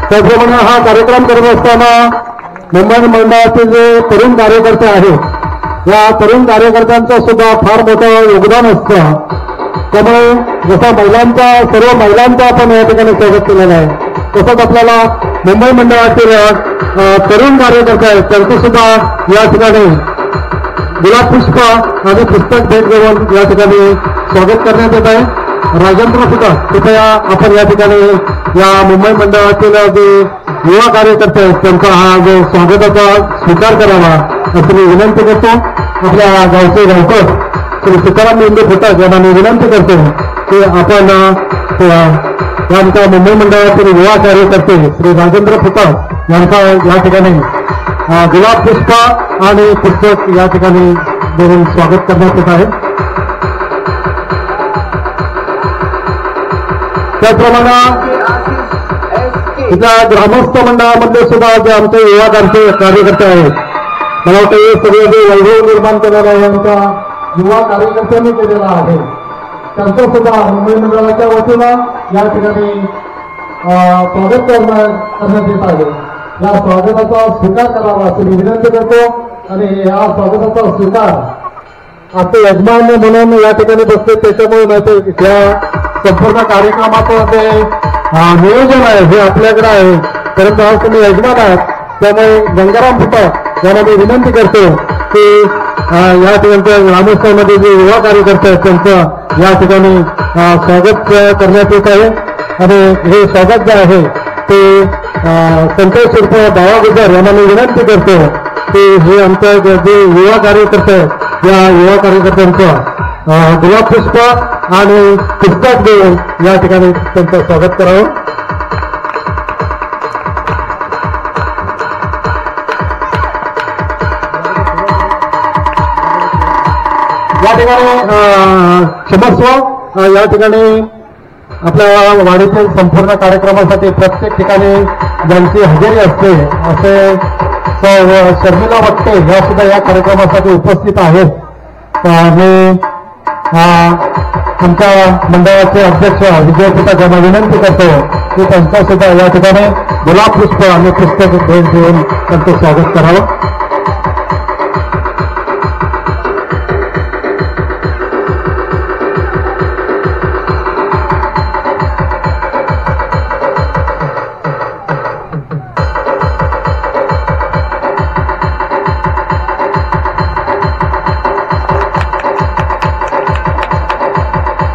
त्याचप्रमाणे हा कार्यक्रम करत असताना मुंबई मंडळाचे जे तरुण कार्यकर्ते आहेत, या तरुण कार्यकर्त्यांचं सुद्धा फार मोठं योगदान असतं. त्यामुळे जसा सर्व महिलांचं आपण या ठिकाणी स्वागत केलेलं आहे, तसंच आपल्याला मुंबई मंडळातील तरुण कार्यकर्ते आहेत त्यांचं सुद्धा या ठिकाणी गुलाब पुष्प आणि पुस्तक भेट देऊन या ठिकाणी स्वागत करण्यात येत आहे. राजेंद्र सुद्धा कृपया आपण या ठिकाणी या मुंबई मंडळातील जे युवा कार्यकर्ते आहेत त्यांचा हा जो स्वागताचा स्वीकार करावा अशी मी विनंती करतो. आपल्या गावचे गावकर श्री सीताराम मेंढे फुटाक यांना मी विनंती करतो की आपण आमच्या मुंबई मंडळातील युवा कार्यकर्ते श्री राजेंद्र फुटाक यांचा या ठिकाणी गुलाब पुष्प आणि पुस्तक या ठिकाणी देऊन स्वागत करण्यात येत आहे. त्याचप्रमाणे इथल्या ग्रामस्थ मंडळामध्ये सुद्धा जे आमचे युवा कार्यकर्ते आहेत, मला वाटतं हे सगळे जे वैभव निर्माण केलेलं आहे आमच्या युवा कार्यकर्त्यांनी केलेलं आहे, त्यांचं सुद्धा मुंबई मंडळाच्या वतीनं या ठिकाणी स्वागत करण्यात येत आहे. या स्वागताचा स्वीकार करावा अशी मी विनंती करतो. आणि या स्वागताचा स्वीकार आपले यजमान म्हणून या ठिकाणी बसते, त्याच्यामुळे माहिती या संपूर्ण कार्यक्रमाचं जे नियोजन आहे हे आपल्याकडे आहे, परंतु आज तुम्ही यजमान आहात त्यामुळे गंगाराम फुटाक यांना मी विनंती करतो की या ठिकाणच्या ग्रामस्थांमध्ये जे युवा कार्यकर्ते आहेत त्यांचं या ठिकाणी स्वागत करण्यात येत आहे. आणि हे स्वागत जे आहे ते संतोष उर्फ बाबा गुजर यांना मी विनंती करतो की हे आमचं जे युवा कार्यकर्ते आहेत या युवा कार्यकर्त्यांचं गुलाब पुष्प आणि पुस्तक देऊन या ठिकाणी त्यांचं स्वागत करावं. या ठिकाणी क्षमस्व या ठिकाणी आपल्या वाडीतील संपूर्ण कार्यक्रमासाठी प्रत्येक ठिकाणी ज्यांची हजेरी असते असे शर्मिला वट्टे या सुद्धा या कार्यक्रमासाठी उपस्थित आहेत. आणि आमच्या मंडळाचे अध्यक्ष विजय फुटाक यांना विनंती करतो की त्यांचा सुद्धा या ठिकाणी गुलाब पुष्प आणि पुस्तक भेट देऊन त्यांचं स्वागत करावं.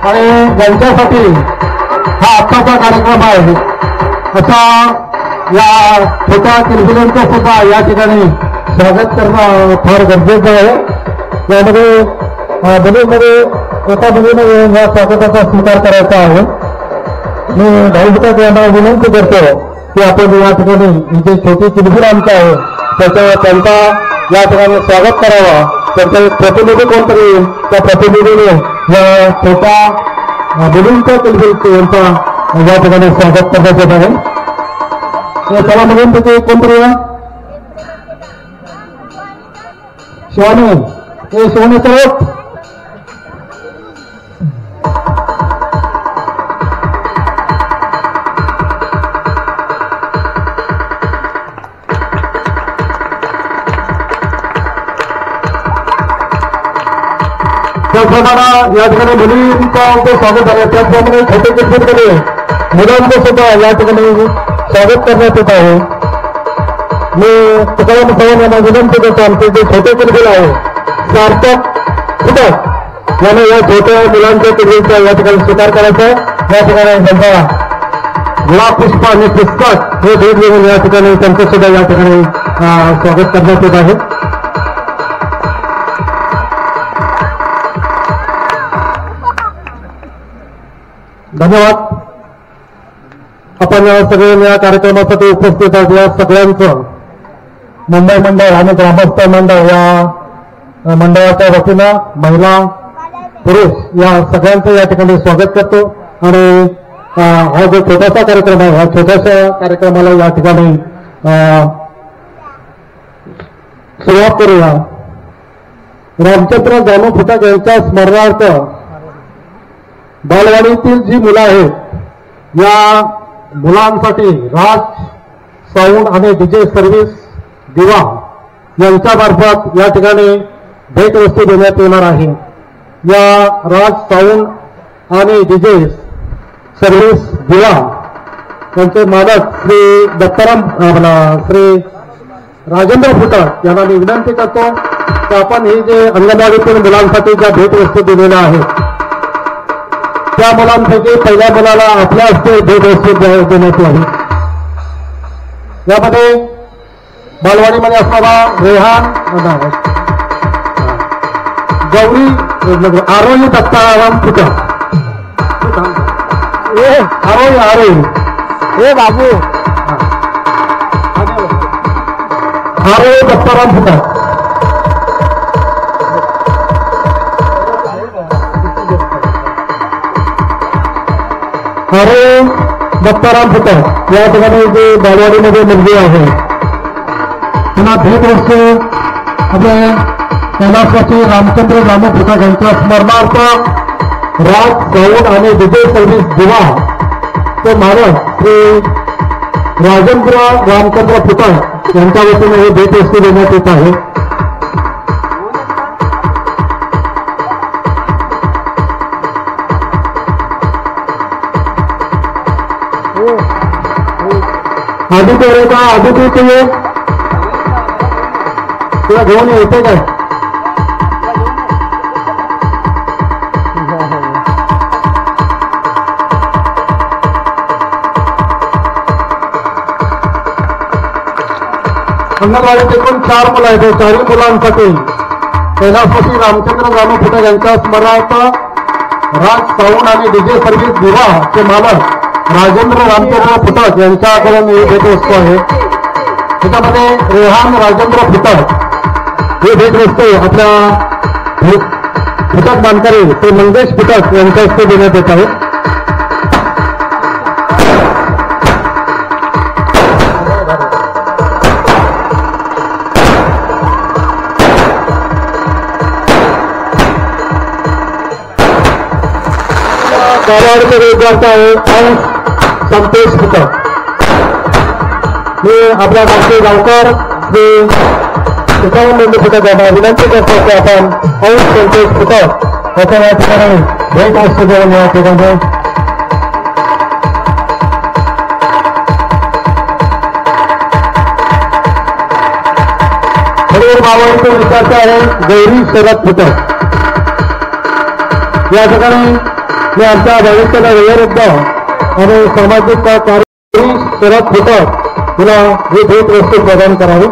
आणि ज्यांच्यासाठी हा आत्ताचा कार्यक्रम आहे अशा या छोट्या किलबिलांचं सुद्धा या ठिकाणी स्वागत करणं फार गरजेचं आहे. यामध्ये मुलींमध्ये एका मुलीने या स्वागताचा स्वीकार करायचा आहे. मी भाऊफुटाक यांना विनंती करतो की आपण या ठिकाणी जे छोटी किलबिल आमचं आहे त्यांचा या ठिकाणी स्वागत करावा. त्यांचा एक प्रतिनिधी कोणतरी येईल, त्या प्रतिनिधीने या छोट्या मुलींच्या किलबिल यांचा या ठिकाणी स्वागत करण्यात येत आहे. त्याला मुलींपैकी कोणतरी शिवानी हे शिवानी सर्व असताना या ठिकाणी मुलींचं जे स्वागत आहे त्याचप्रमाणे छोटे किशोरकडे मुलांचं सुद्धा या ठिकाणी स्वागत करण्यात येत आहे. मी तुकाराम चव्हाण यांना विनंती करतो आमचे जे छोटे किलबिल आहे सार्थक फुटक याने या छोट्या मुलांच्या किलबिलचा या ठिकाणी स्वीकार करायचा आहे. या ठिकाणी त्यांचा गुलाब पुष्प आणि पुस्तक हे भेट देऊन या ठिकाणी त्यांचं सुद्धा या ठिकाणी स्वागत करण्यात येत आहे. धन्यवाद. आपण सगळे या कार्यक्रमासाठी उपस्थित आहोत. या सगळ्यांचं मुंबई मंडळ आणि ग्रामस्थ मंडळ या मंडळाच्या वतीनं महिला पुरुष या सगळ्यांचं या ठिकाणी स्वागत करतो. आणि हा जो छोटासा कार्यक्रम आहे ह्या छोट्याशा कार्यक्रमाला या ठिकाणी सुरुवात करूया. रामचंद्र जानू फुटक यांच्या स्मरणार्थ बालवाडीतील जी मुलं आहेत या मुलांसाठी राज साऊंड आणि डीजे सर्व्हिस दिवा यांच्यामार्फत या ठिकाणी भेटवस्तू देण्यात येणार आहे. या राज साऊंड आणि डीजे सर्व्हिस दिवा यांचे मालक श्री दत्ताराम श्री राजेंद्र फुटक यांना मी विनंती करतो की आपण ही जे अंगणवाडीतील मुलांसाठी ज्या भेटवस्तू दिलेल्या आहेत त्या मुलांपैकी पहिल्या मुलाला आपल्या हस्ते भेटवस्तू देण्यात यावी. यामध्ये बालवाडीमध्ये असणारा रेहान गौरी आरोही दत्ताराम फुटक आरोही बाबू आरोही दत्ताराम फुटक आरोही दत्ताराम फुटक या ठिकाणी जे बालवाडीमध्ये मुलगी आहे त्यांना भेटवस्तू आपले कैलासवासी रामचंद्र जानू फुटक यांच्या स्मरणार्थ राज साऊंड आणि डीजे सर्व्हिस दिवा ते मालक श्री राजेंद्र रामचंद्र फुटक यांच्या वतीने हे भेटवस्तू देण्यात येत आहे. आदित्य रे का आदित्य तुला घेऊन येते काय? अंगणवाडीत एकूण 4 मुलं आहेत. 4 मुलांसाठी कैलासवासी रामचंद्र जानू फुटक यांच्या स्मरणार्थ राज साऊंड आणि डीजे सर्व्हिस दिवा चे मालक राजेंद्र रामचंद्र फुटक यांच्याकडून ही भेटवस्तू आहे. त्याच्यामध्ये रेहान राजेंद्र फुटक ही भेटवस्तू आपल्या फुटक मानकरी ते मंगेश फुटक यांच्या हस्ते देण्यात येत आहे. बालवाडीचे विद्यार्थी आहे संतोष फुटक. मी आपल्या गावचे गावकर श्री तुकाराम फुटक यांना विनंती करतो की आपण संतोष फुटक याच्या या ठिकाणी भेट वस्तू देऊन या ठिकाणी बालवाडीचे विद्यार्थी आहे गौरी शरद फुटक. या ठिकाणी मी आमच्या भविष्याला वयोवृद्ध आणि सामाजिक कार्य शरद फुटक तिला ही भेट वस्तू प्रदान करावी.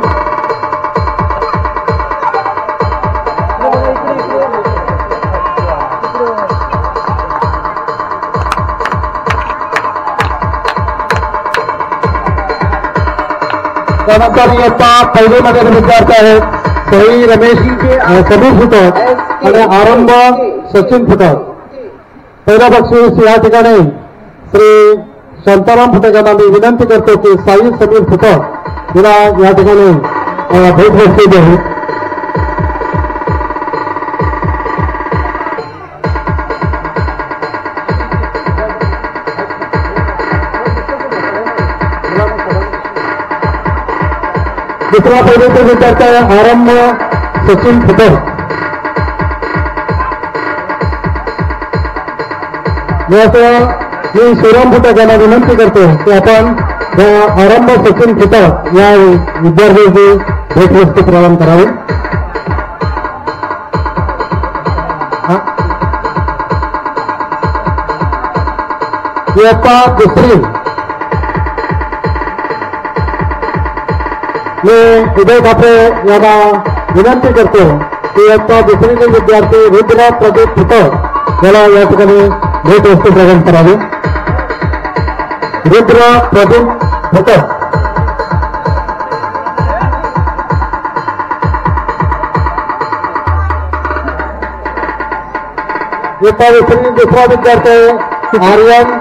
त्यानंतर इयत्ता पहिलीमध्ये विद्यार्थी आहेत सई रमेश समीर फुटक आणि आरंभ सचिन फुटक. पहिला बक्षीस या ठिकाणी श्री शांताराम फुटक यांना मी विनंती करतो की साई समीर फुटक तिला या ठिकाणी भेटवस्तू द्यावी. दुसरा पहिल्याचा विद्यार्थी आहे आरंभ सचिन फुटक. याचं मी श्रीराम फुटक यांना विनंती करतो की आपण आरंभ सचिन फुटक या विद्यार्थ्यांची भेटवस्तू प्रदान करावी. इयत्ता दुसरी मी उदय ठाकरे यांना विनंती करतो की इयत्ता दुसरीचे विद्यार्थी रुद्र प्रदीप फुटक याला या ठिकाणी भेटवस्तू प्रदान करावी. रुद्र प्रदीप फुटक. इयत्ता दुसरी दुसरा विद्यार्थी आर्यन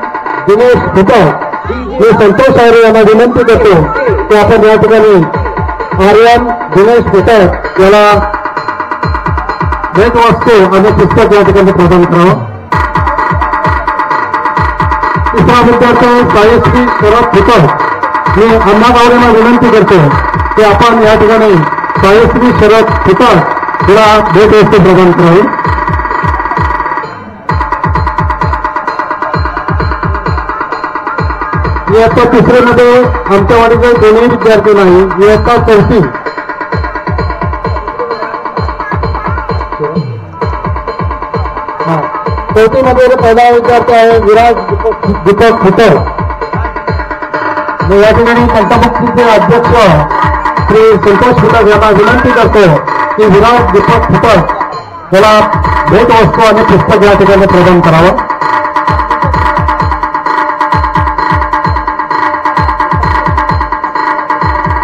दिनेश फुटक. मी संतोष आर्य यांना विनंती करतो की आपण या ठिकाणी आर्यन दिनेश फुटक याला भेटवस्तू आणि पुस्तक या ठिकाणी प्रदान करावं. तिसरा विद्यार्थी सायश्री शरद फुटक. मी अण्णा गावडेंना विनंती करतो की आपण या ठिकाणी सायश्री शरद फुटक याला भेटवस्तू प्रदान करावी. इयत्ता तिसरीमध्ये आमच्या वाडीचे दोन्ही विद्यार्थी नाही. इयत्ता चौथी चौथीमध्ये पहिला विद्यार्थी आहे विराज दीपक फुटक. या ठिकाणी पंचमुखीचे अध्यक्ष श्री संतोष फुटक यांना विनंती करतो की विराज दीपक फुटक याला भेटवस्तू आणि पुस्तक या ठिकाणी प्रदान करावं.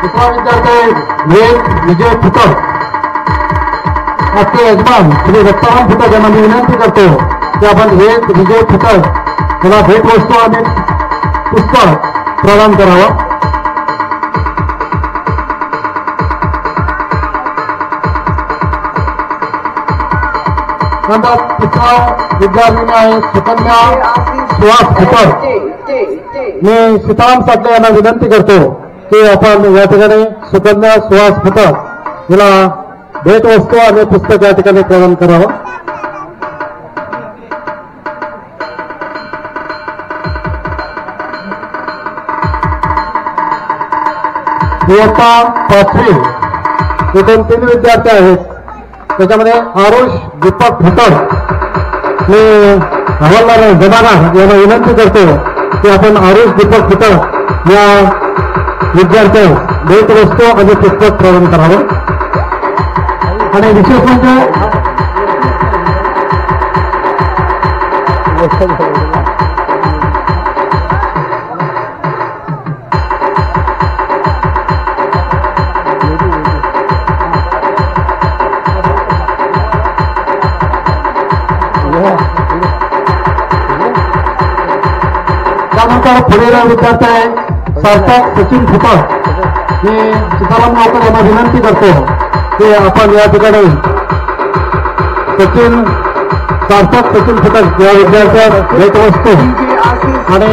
दुसरा विद्यार्थी विजय फुटक. आजचे यजमान श्री दत्ताराम फुटक यांना मी विनंती करतो की आपण विजय फुटक याला भेटवस्तू आणि पुस्तक प्रदान करावं. नंतर तिसरा विद्यार्थी आहे सुकन्या सुहास फुटक. मी सीताराम साठे यांना विनंती करतो की आपण या ठिकाणी सुकन्या सुहास फुटक याला भेटवस्तू आणि पुस्तक या ठिकाणी प्रदान करावं. इयत्ता पाचवी एकूण 3 विद्यार्थी आहेत. त्याच्यामध्ये आरुष दीपक फुटक. मी हवालदार जमादार यांना विनंती करतो की आपण आरुष दीपक फुटक या विद्यार्थ्यास भेटवस्तू आणि पुस्तक प्रदान करावं. आणि विशेष म्हणजे त्यानंतर पुढील विद्यार्थी आहे सार्थक सचिन फुटक. मी सीताराम गावकर यांना विनंती करतो की आपण या ठिकाणी सार्थक सचिन फुटक या विद्यार्थ्यास भेटवस्तू आणि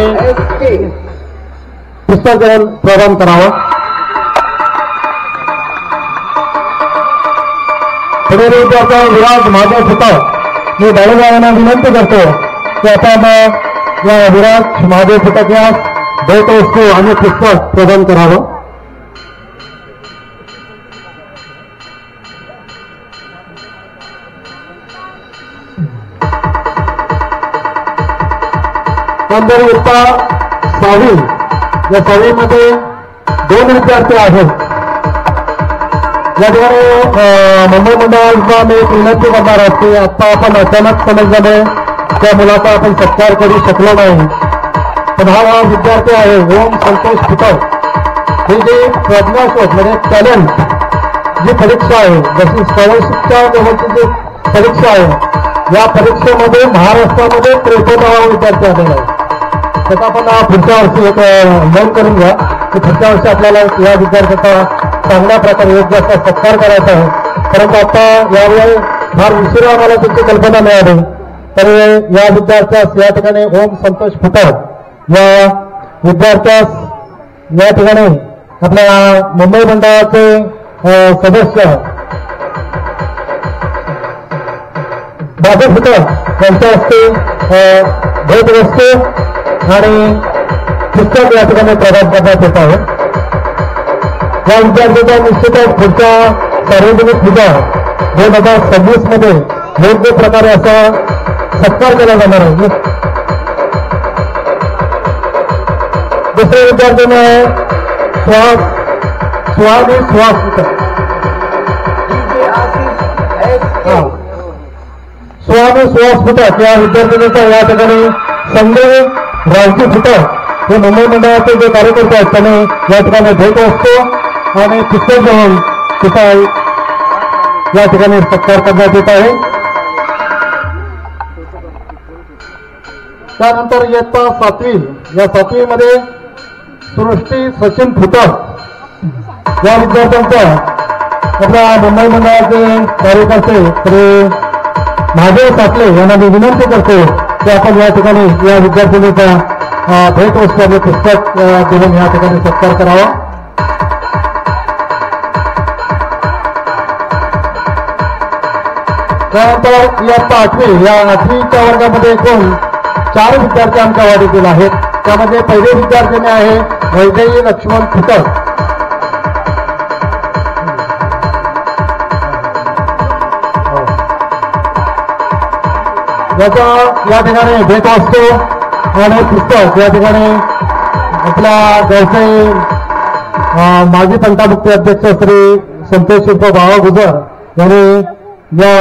पुस्तक प्रदान करावं. पुढील विद्यार्थी विराज महादेव फुटक. मी बाळूगाव यांना विनंती करतो की आपण या विराज महादेव फुटक यास भेटवस्तू आणि पुस्तक प्रदान करावं. नंबर इयत्ता 6वी. या 6वीमध्ये 2 विद्यार्थी आहेत. या ठिकाणी मुंबई मंडळाला मी विनंती करणार आहोत की आता आपण अचानक समजल्यामुळे त्या मुलाचा आपण सत्कार करू शकलो नाही. पण हा विद्यार्थी आहे ओम संतोष फुटक. ही जी प्रज्ञाशोध म्हणजे टॅलेंट जी परीक्षा आहे, जशी स्कॉलरशिपच्या लेवलची जी परीक्षा आहे, या परीक्षेमध्ये महाराष्ट्रामध्ये 53वा विद्यार्थी आलेला आहे. त्याचा आपण पुढच्या वर्षी एक नोंद करून घ्या की पुढच्या वर्षी आपल्याला या विद्यार्थ्याचा चांगल्या प्रकारे योग्य असा सत्कार करायचा आहे. परंतु आता यावेळी फार उशिरा आम्हाला त्याची कल्पना मिळाली. तर या विद्यार्थ्यास या ठिकाणी ओम संतोष फुटक या विद्यार्थ्यास या ठिकाणी आपल्या मुंबई मंडळाचे सदस्य बाबू फुटक यांच्या हस्ते भेटवस्तू आणि पुस्तक या ठिकाणी प्रदान करण्यात येत आहे. या विद्यार्थ्यांचा निश्चितच पुढच्या सार्वजनिक पूजा 2026 मध्ये योग्य प्रकारे असा सत्कार केला जाणार आहे. दुसऱ्या विद्यार्थ्याने स्वामी सुहास फुटक या विद्यार्थ्यांचा या ठिकाणी संजय रावजी फुटक हे मुंबई मंडळाचे जे कार्यकर्ते आहेत त्यांनी या ठिकाणी भेट असतो आणि पुस्तक घेऊन तिचा या ठिकाणी सत्कार करण्यात येत आहे. त्यानंतर इयत्ता 7वी या 7वीमध्ये सृष्टी सचिन फुटक या विद्यार्थ्यांचा आपल्या मुंबई मंडळाचे कार्यकर्ते श्री महादेव साटले यांना मी विनंती करतो की आपण या ठिकाणी या विद्यार्थिनीचा भेट वस्तू आणि पुस्तक देऊन या ठिकाणी सत्कार करावा. त्यानंतर इयत्ता 8वी या 8वीच्या वर्गामध्ये एकूण 4 विद्यार्थी आमच्या वाडीतील आहेत. त्यामध्ये पहिले विद्यार्थीने आहे वैदेही लक्ष्मण फुटक. याचा या ठिकाणी भेट वस्तू आणि पुस्तक या ठिकाणी आपल्या गावचे माजी पंचामुक्ती अध्यक्ष श्री संतोष बाबा गुजर यांनी या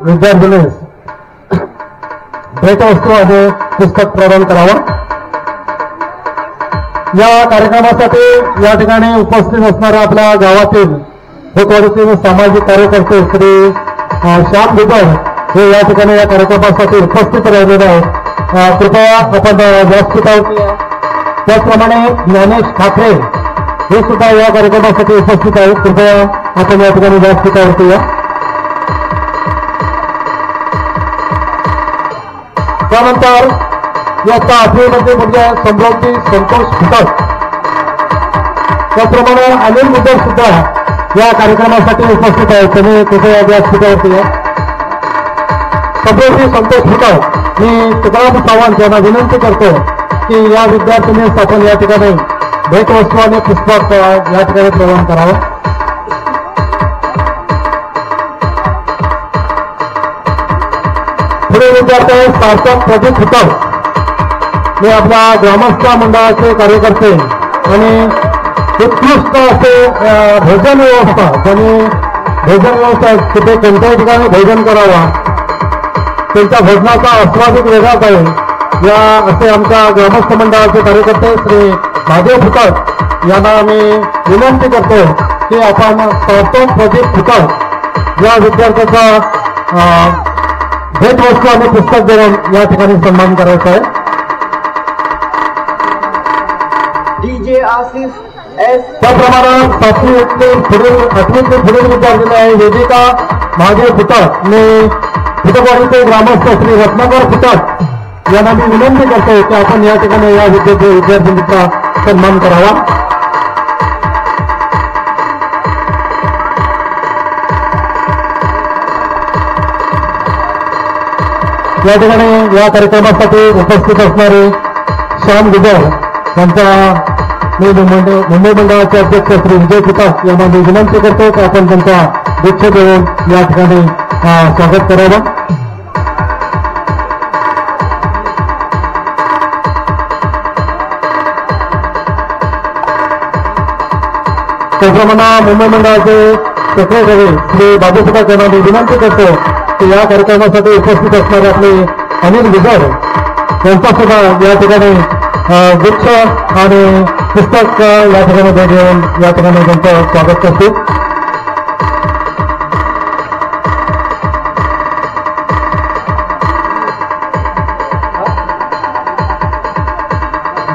विद्यार्थ्यास भेटवस्तू आणि पुस्तक प्रदान करावं. या कार्यक्रमासाठी या ठिकाणी उपस्थित असणाऱ्या आपल्या गावातील खोतवाडीतील सामाजिक कार्यकर्ते श्री श्याम गुजर हे या ठिकाणी या कार्यक्रमासाठी उपस्थित राहिलेले आहेत. कृपया आपण व्यासपीठावरती या. त्याचप्रमाणे ज्ञानेश ठाकरे हे सुद्धा या कार्यक्रमासाठी उपस्थित आहेत. कृपया आपण या ठिकाणी व्यासपीठावरती या. त्यानंतर इयत्ता 8वीमध्ये म्हणजे समृद्धी संतोष फुटक. त्याचप्रमाणे अनिल गुजर सुद्धा या कार्यक्रमासाठी उपस्थित आहेत. त्यांनी कृपया व्यासपीठावरती या. समृद्धी संतोष फुटक मी तुकाराम सावंत यांना विनंती करतो की या विद्यार्थ्यांनी आपण या ठिकाणी भेटवस्तू आणि पुस्तक या ठिकाणी प्रदान करावं. पुढे विद्यार्थी सार्थक प्रदीप फुटक हे आपल्या ग्रामस्थ मंडळाचे कार्यकर्ते आणि उत्कृष्ट असे भोजन व्यवस्था त्यांनी भोजन व्यवस्था कुठे कोणत्याही ठिकाणी भोजन करावा त्यांच्या भोजनाचा आस्वादिक वेगळाच आहे. या असे आमच्या ग्रामस्थ मंडळाचे कार्यकर्ते श्री महादेव फुटक यांना मी विनंती करतो की आपण सार्थक प्रदीप फुटक या विद्यार्थ्याचा भेटवस्तू आणि पुस्तक देऊन या ठिकाणी सन्मान करायचा आहे. त्याप्रमाणे 7वी पुढील 8वीतील पुढील विद्यार्थी आहे वेदिका महादेव फुटक मी फुटकवाडीचे ग्रामस्थ श्री रत्नाकर फुटक यांना मी विनंती करतो की आपण या ठिकाणी या विद्यार्थ्यांचा सन्मान करावा. या ठिकाणी या कार्यक्रमासाठी उपस्थित असणारे श्याम गुजर यांचा मी मुंबई मंडळाचे अध्यक्ष श्री विजय फुटक यांना मी विनंती करतो की आपण त्यांचा दीक्षा देऊन या ठिकाणी स्वागत करावं. त्याचप्रमाणे मुंबई मंडळाचे सेक्रेटरी श्री बाबू फुटक यांना मी विनंती करतो की या कार्यक्रमासाठी उपस्थित असणारे आपले अनिल गुजर यांचा सुद्धा या ठिकाणी वृक्ष आणि पुस्तक या ठिकाणी भेट देऊन या ठिकाणी त्यांचं स्वागत करतो.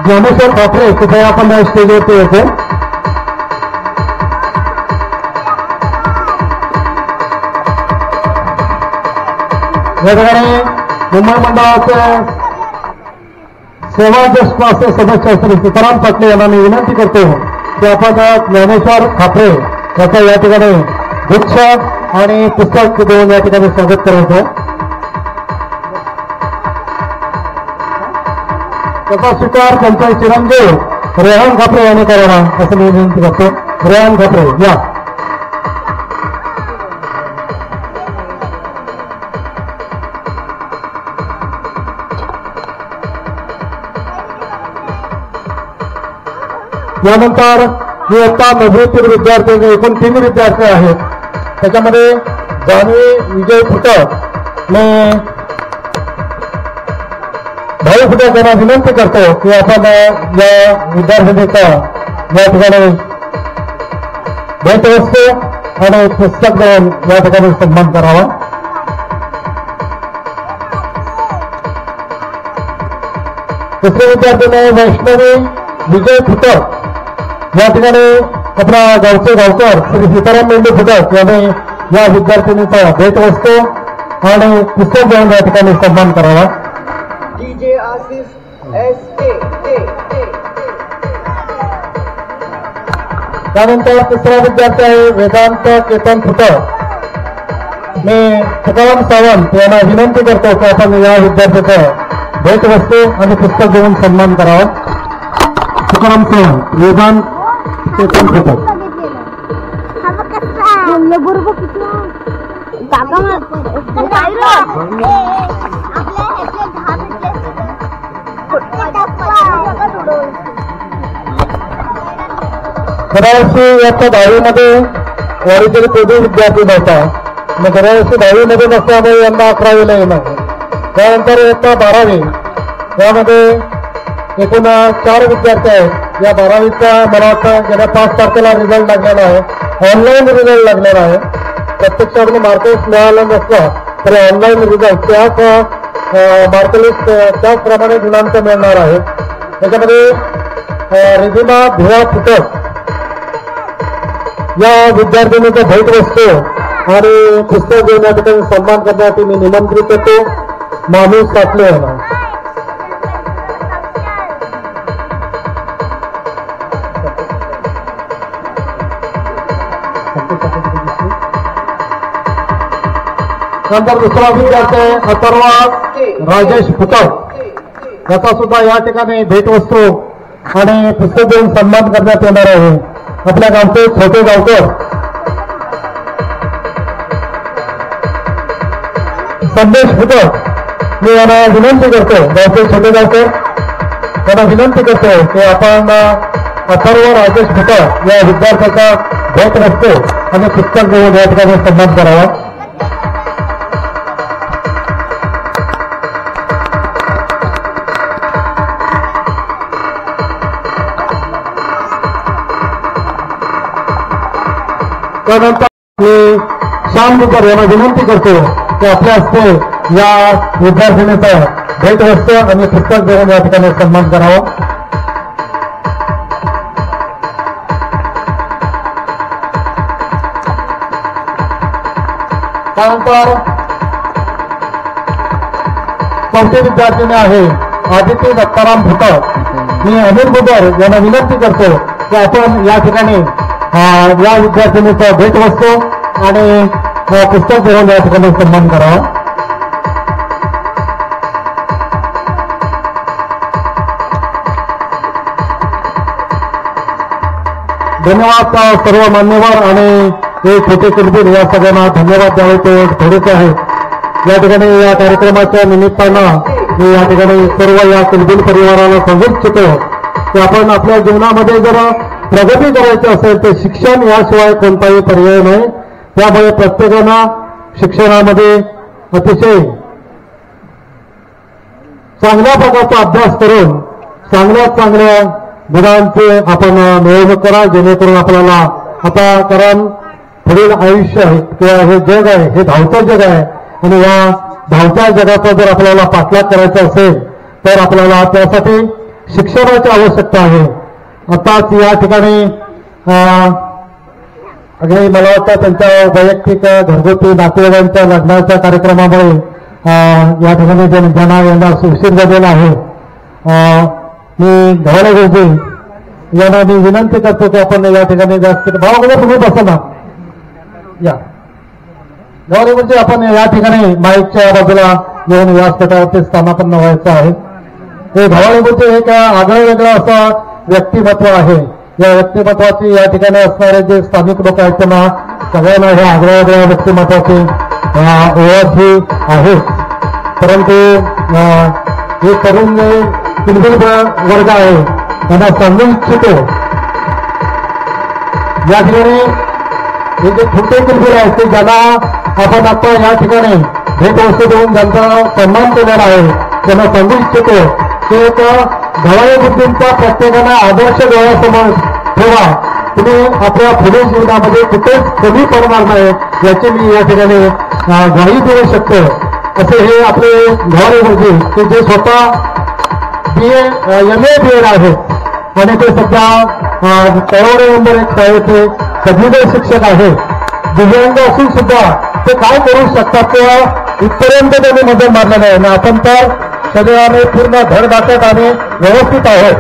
ज्ञानेश्वर ठाकरे कृपया आपण स्टेजवरती येतो. या ठिकाणी मुंबई मंडळाचे सेवा जस्ट क्लासचे सदस्य श्री तुकाराम साटले यांना मी विनंती करतो की आपण ज्ञानेश्वर ठाकरे याचा या ठिकाणी वृक्ष आणि पुस्तक देऊन या ठिकाणी स्वागत करायचं. त्याचा स्वीकार त्यांचे चिरंजीव रेहान खापरे यांनी करावा असं मी विनंती करतो. रेहान खापरे या. यानंतर मी आता 90तील विद्यार्थी एकूण 3 विद्यार्थी आहेत. त्याच्यामध्ये जान्हवी विजय फुटक मी भाऊ फुटक यांना विनंती करतो की आपण या विद्यार्थिनीचा या ठिकाणी भेटवस्तू आणि पुस्तक देऊन या ठिकाणी सन्मान करावा. दुसरे विद्यार्थीने वैष्णवी विजय फुटक या ठिकाणी आपला गावचे गावकर श्री सीताराम मेंढे फुटक यांनी या विद्यार्थिनीचा भेटवस्तू आणि पुस्तक देऊन या ठिकाणी सन्मान करावा. त्यानंतर तिसरा विद्यार्थी आहे वेदांत केतन फुटक. मी तुकाराम सावंत यांना विनंती करतो की आपण या विद्यार्थ्याचा भेटवस्तू आणि पुस्तक देऊन सन्मान करावा. तुकाराम सावंत वेदांत केतन फुटक. दरवर्षी याच्या 10वीमध्ये वाडीतील पदवी विद्यार्थी नव्हता. मग दरवर्षी 10वीमध्ये नसल्यामुळे यंदा 11वीला येणार. त्यानंतर इयत्ता 12वी यामध्ये एकूण 4 विद्यार्थी आहेत. या 12वीचा मला वाटतं गेल्या 5 तारखेला रिझल्ट लागलेला आहे. ऑनलाईन रिझल्ट लागलेला आहे. प्रत्यक्षामध्ये मार्कलिस्ट मिळाला नसला तरी ऑनलाईन रिझल्ट त्याच मार्कलिस्ट त्याचप्रमाणे गुणांक मिळणार आहे. त्याच्यामध्ये रिधिमा भिवा फुटक या विद्यार्थिनीचा भेटवस्तू आणि पुस्तक देऊन या ठिकाणी सन्मान करण्यासाठी मी निमंत्रित करतो माणूस साठले यांना. नंतर दुसरा विद्यार्थी अथर्व राजेश फुटक याचा सुद्धा या ठिकाणी भेटवस्तू आणि पुस्तक देऊन सन्मान करण्यात येणार आहे. आपल्या गावचे छोटे गावकर संदेश फुटक मी यांना विनंती करतो गावचे छोटे गावकर यांना विनंती करतो की आपण अथर्व राजेश फुटक या विद्यार्थ्याचा भेटवस्तू आणि पुस्तक देऊन या ठिकाणी सन्मान करावा. त्यानंतर मी श्यामकर यांना विनंती करतो की आपल्या हस्ते या विद्यार्थिनीचा भेटवस्तू आणि पुस्तक देऊन या ठिकाणी सन्मान करावा. त्यानंतर 4थी विद्यार्थिनी आहे आदिती दत्ताराम फुटक. मी अनिल बुदर यांना विनंती करतो की आपण या ठिकाणी या विद्यार्थिनीचा भेटवस्तू आणि पुस्तक देऊन या ठिकाणी सन्मान करावा. धन्यवाद सर्व मान्यवर आणि हे छोटे कुलबीर या सगळ्यांना धन्यवाद द्यावे ते थोडेसे आहेत. या ठिकाणी या कार्यक्रमाच्या निमित्तानं मी या ठिकाणी सर्व या कुलबीर परिवाराला सांगू इच्छितो की आपण आपल्या जीवनामध्ये जर प्रगती करायची असेल तर शिक्षण याशिवाय कोणताही पर्याय नाही. त्यामुळे प्रत्येकानं शिक्षणामध्ये अतिशय चांगल्या प्रकारचा अभ्यास करून चांगल्यात चांगल्या गुणांचे आपण मिळवणूक करा जेणेकरून आपल्याला आता कारण पुढील आयुष्य आहे किंवा हे जग आहे हे धावतं जग आहे आणि या धावत्या जगाचा जर आपल्याला पाठलाग करायचा असेल तर आपल्याला त्यासाठी शिक्षणाची आवश्यकता आहे. आताच या ठिकाणी अगदी मला वाटतं त्यांच्या वैयक्तिक घरगुती नातेवाईकांच्या लग्नाच्या कार्यक्रमामुळे या ठिकाणी ज्यांना यांना उशीर झालेला आहे. मी धवळे गुरुजी यांना मी विनंती करतो की आपण या ठिकाणी जास्त भावामध्ये तुम्ही बसा ना या धवळे गुरुजी आपण या ठिकाणी माईकच्या बाजूला येऊन व्यासपीठावरती स्थानापन्न व्हायचं आहे. हे गव्हाणे गुरुजी एक आगळं वेगळं असं व्यक्तिमत्व आहे. या व्यक्तिमत्वाची या ठिकाणी असणारे जे स्थानिक लोक आहेत त्यांना सगळ्यांना ह्या आगळ्या वेगळ्या व्यक्तिमत्वाची ओळख ही आहे. परंतु हे तरुण किलबिल वर्ग आहे त्यांना सांगू इच्छितो या ठिकाणी हे जे छोटे किलबिल आहेत ते ज्यांना आपण आता या ठिकाणी भेट वस्तू देऊन ज्यांचा सन्मान केलेला आहे त्यांना सांगू इच्छितो की एक गव्हाणे गुरुजींचा प्रत्येकाने आदर्श डोळ्यासमोर ठेवा. तुम्ही आपल्या पुढील जीवनामध्ये कुठेच कमी पडणार नाही याची मी या ठिकाणी ग्वाही देऊ शकतो. असे हे आपले गव्हाणे गुरुजी ते जे स्वतः BA MA BEd आहेत आणि ते सध्या तळवडे नंबर 1 शाळेचे पदवीधर शिक्षक आहेत. दिव्यांग असून सुद्धा ते काय करू शकतात किंवा इथपर्यंत त्यांनी मदत मारलेलं आहे आणि आपण तर शरीराने पूर्ण धडधाकट आणि व्यवस्थित आहोत.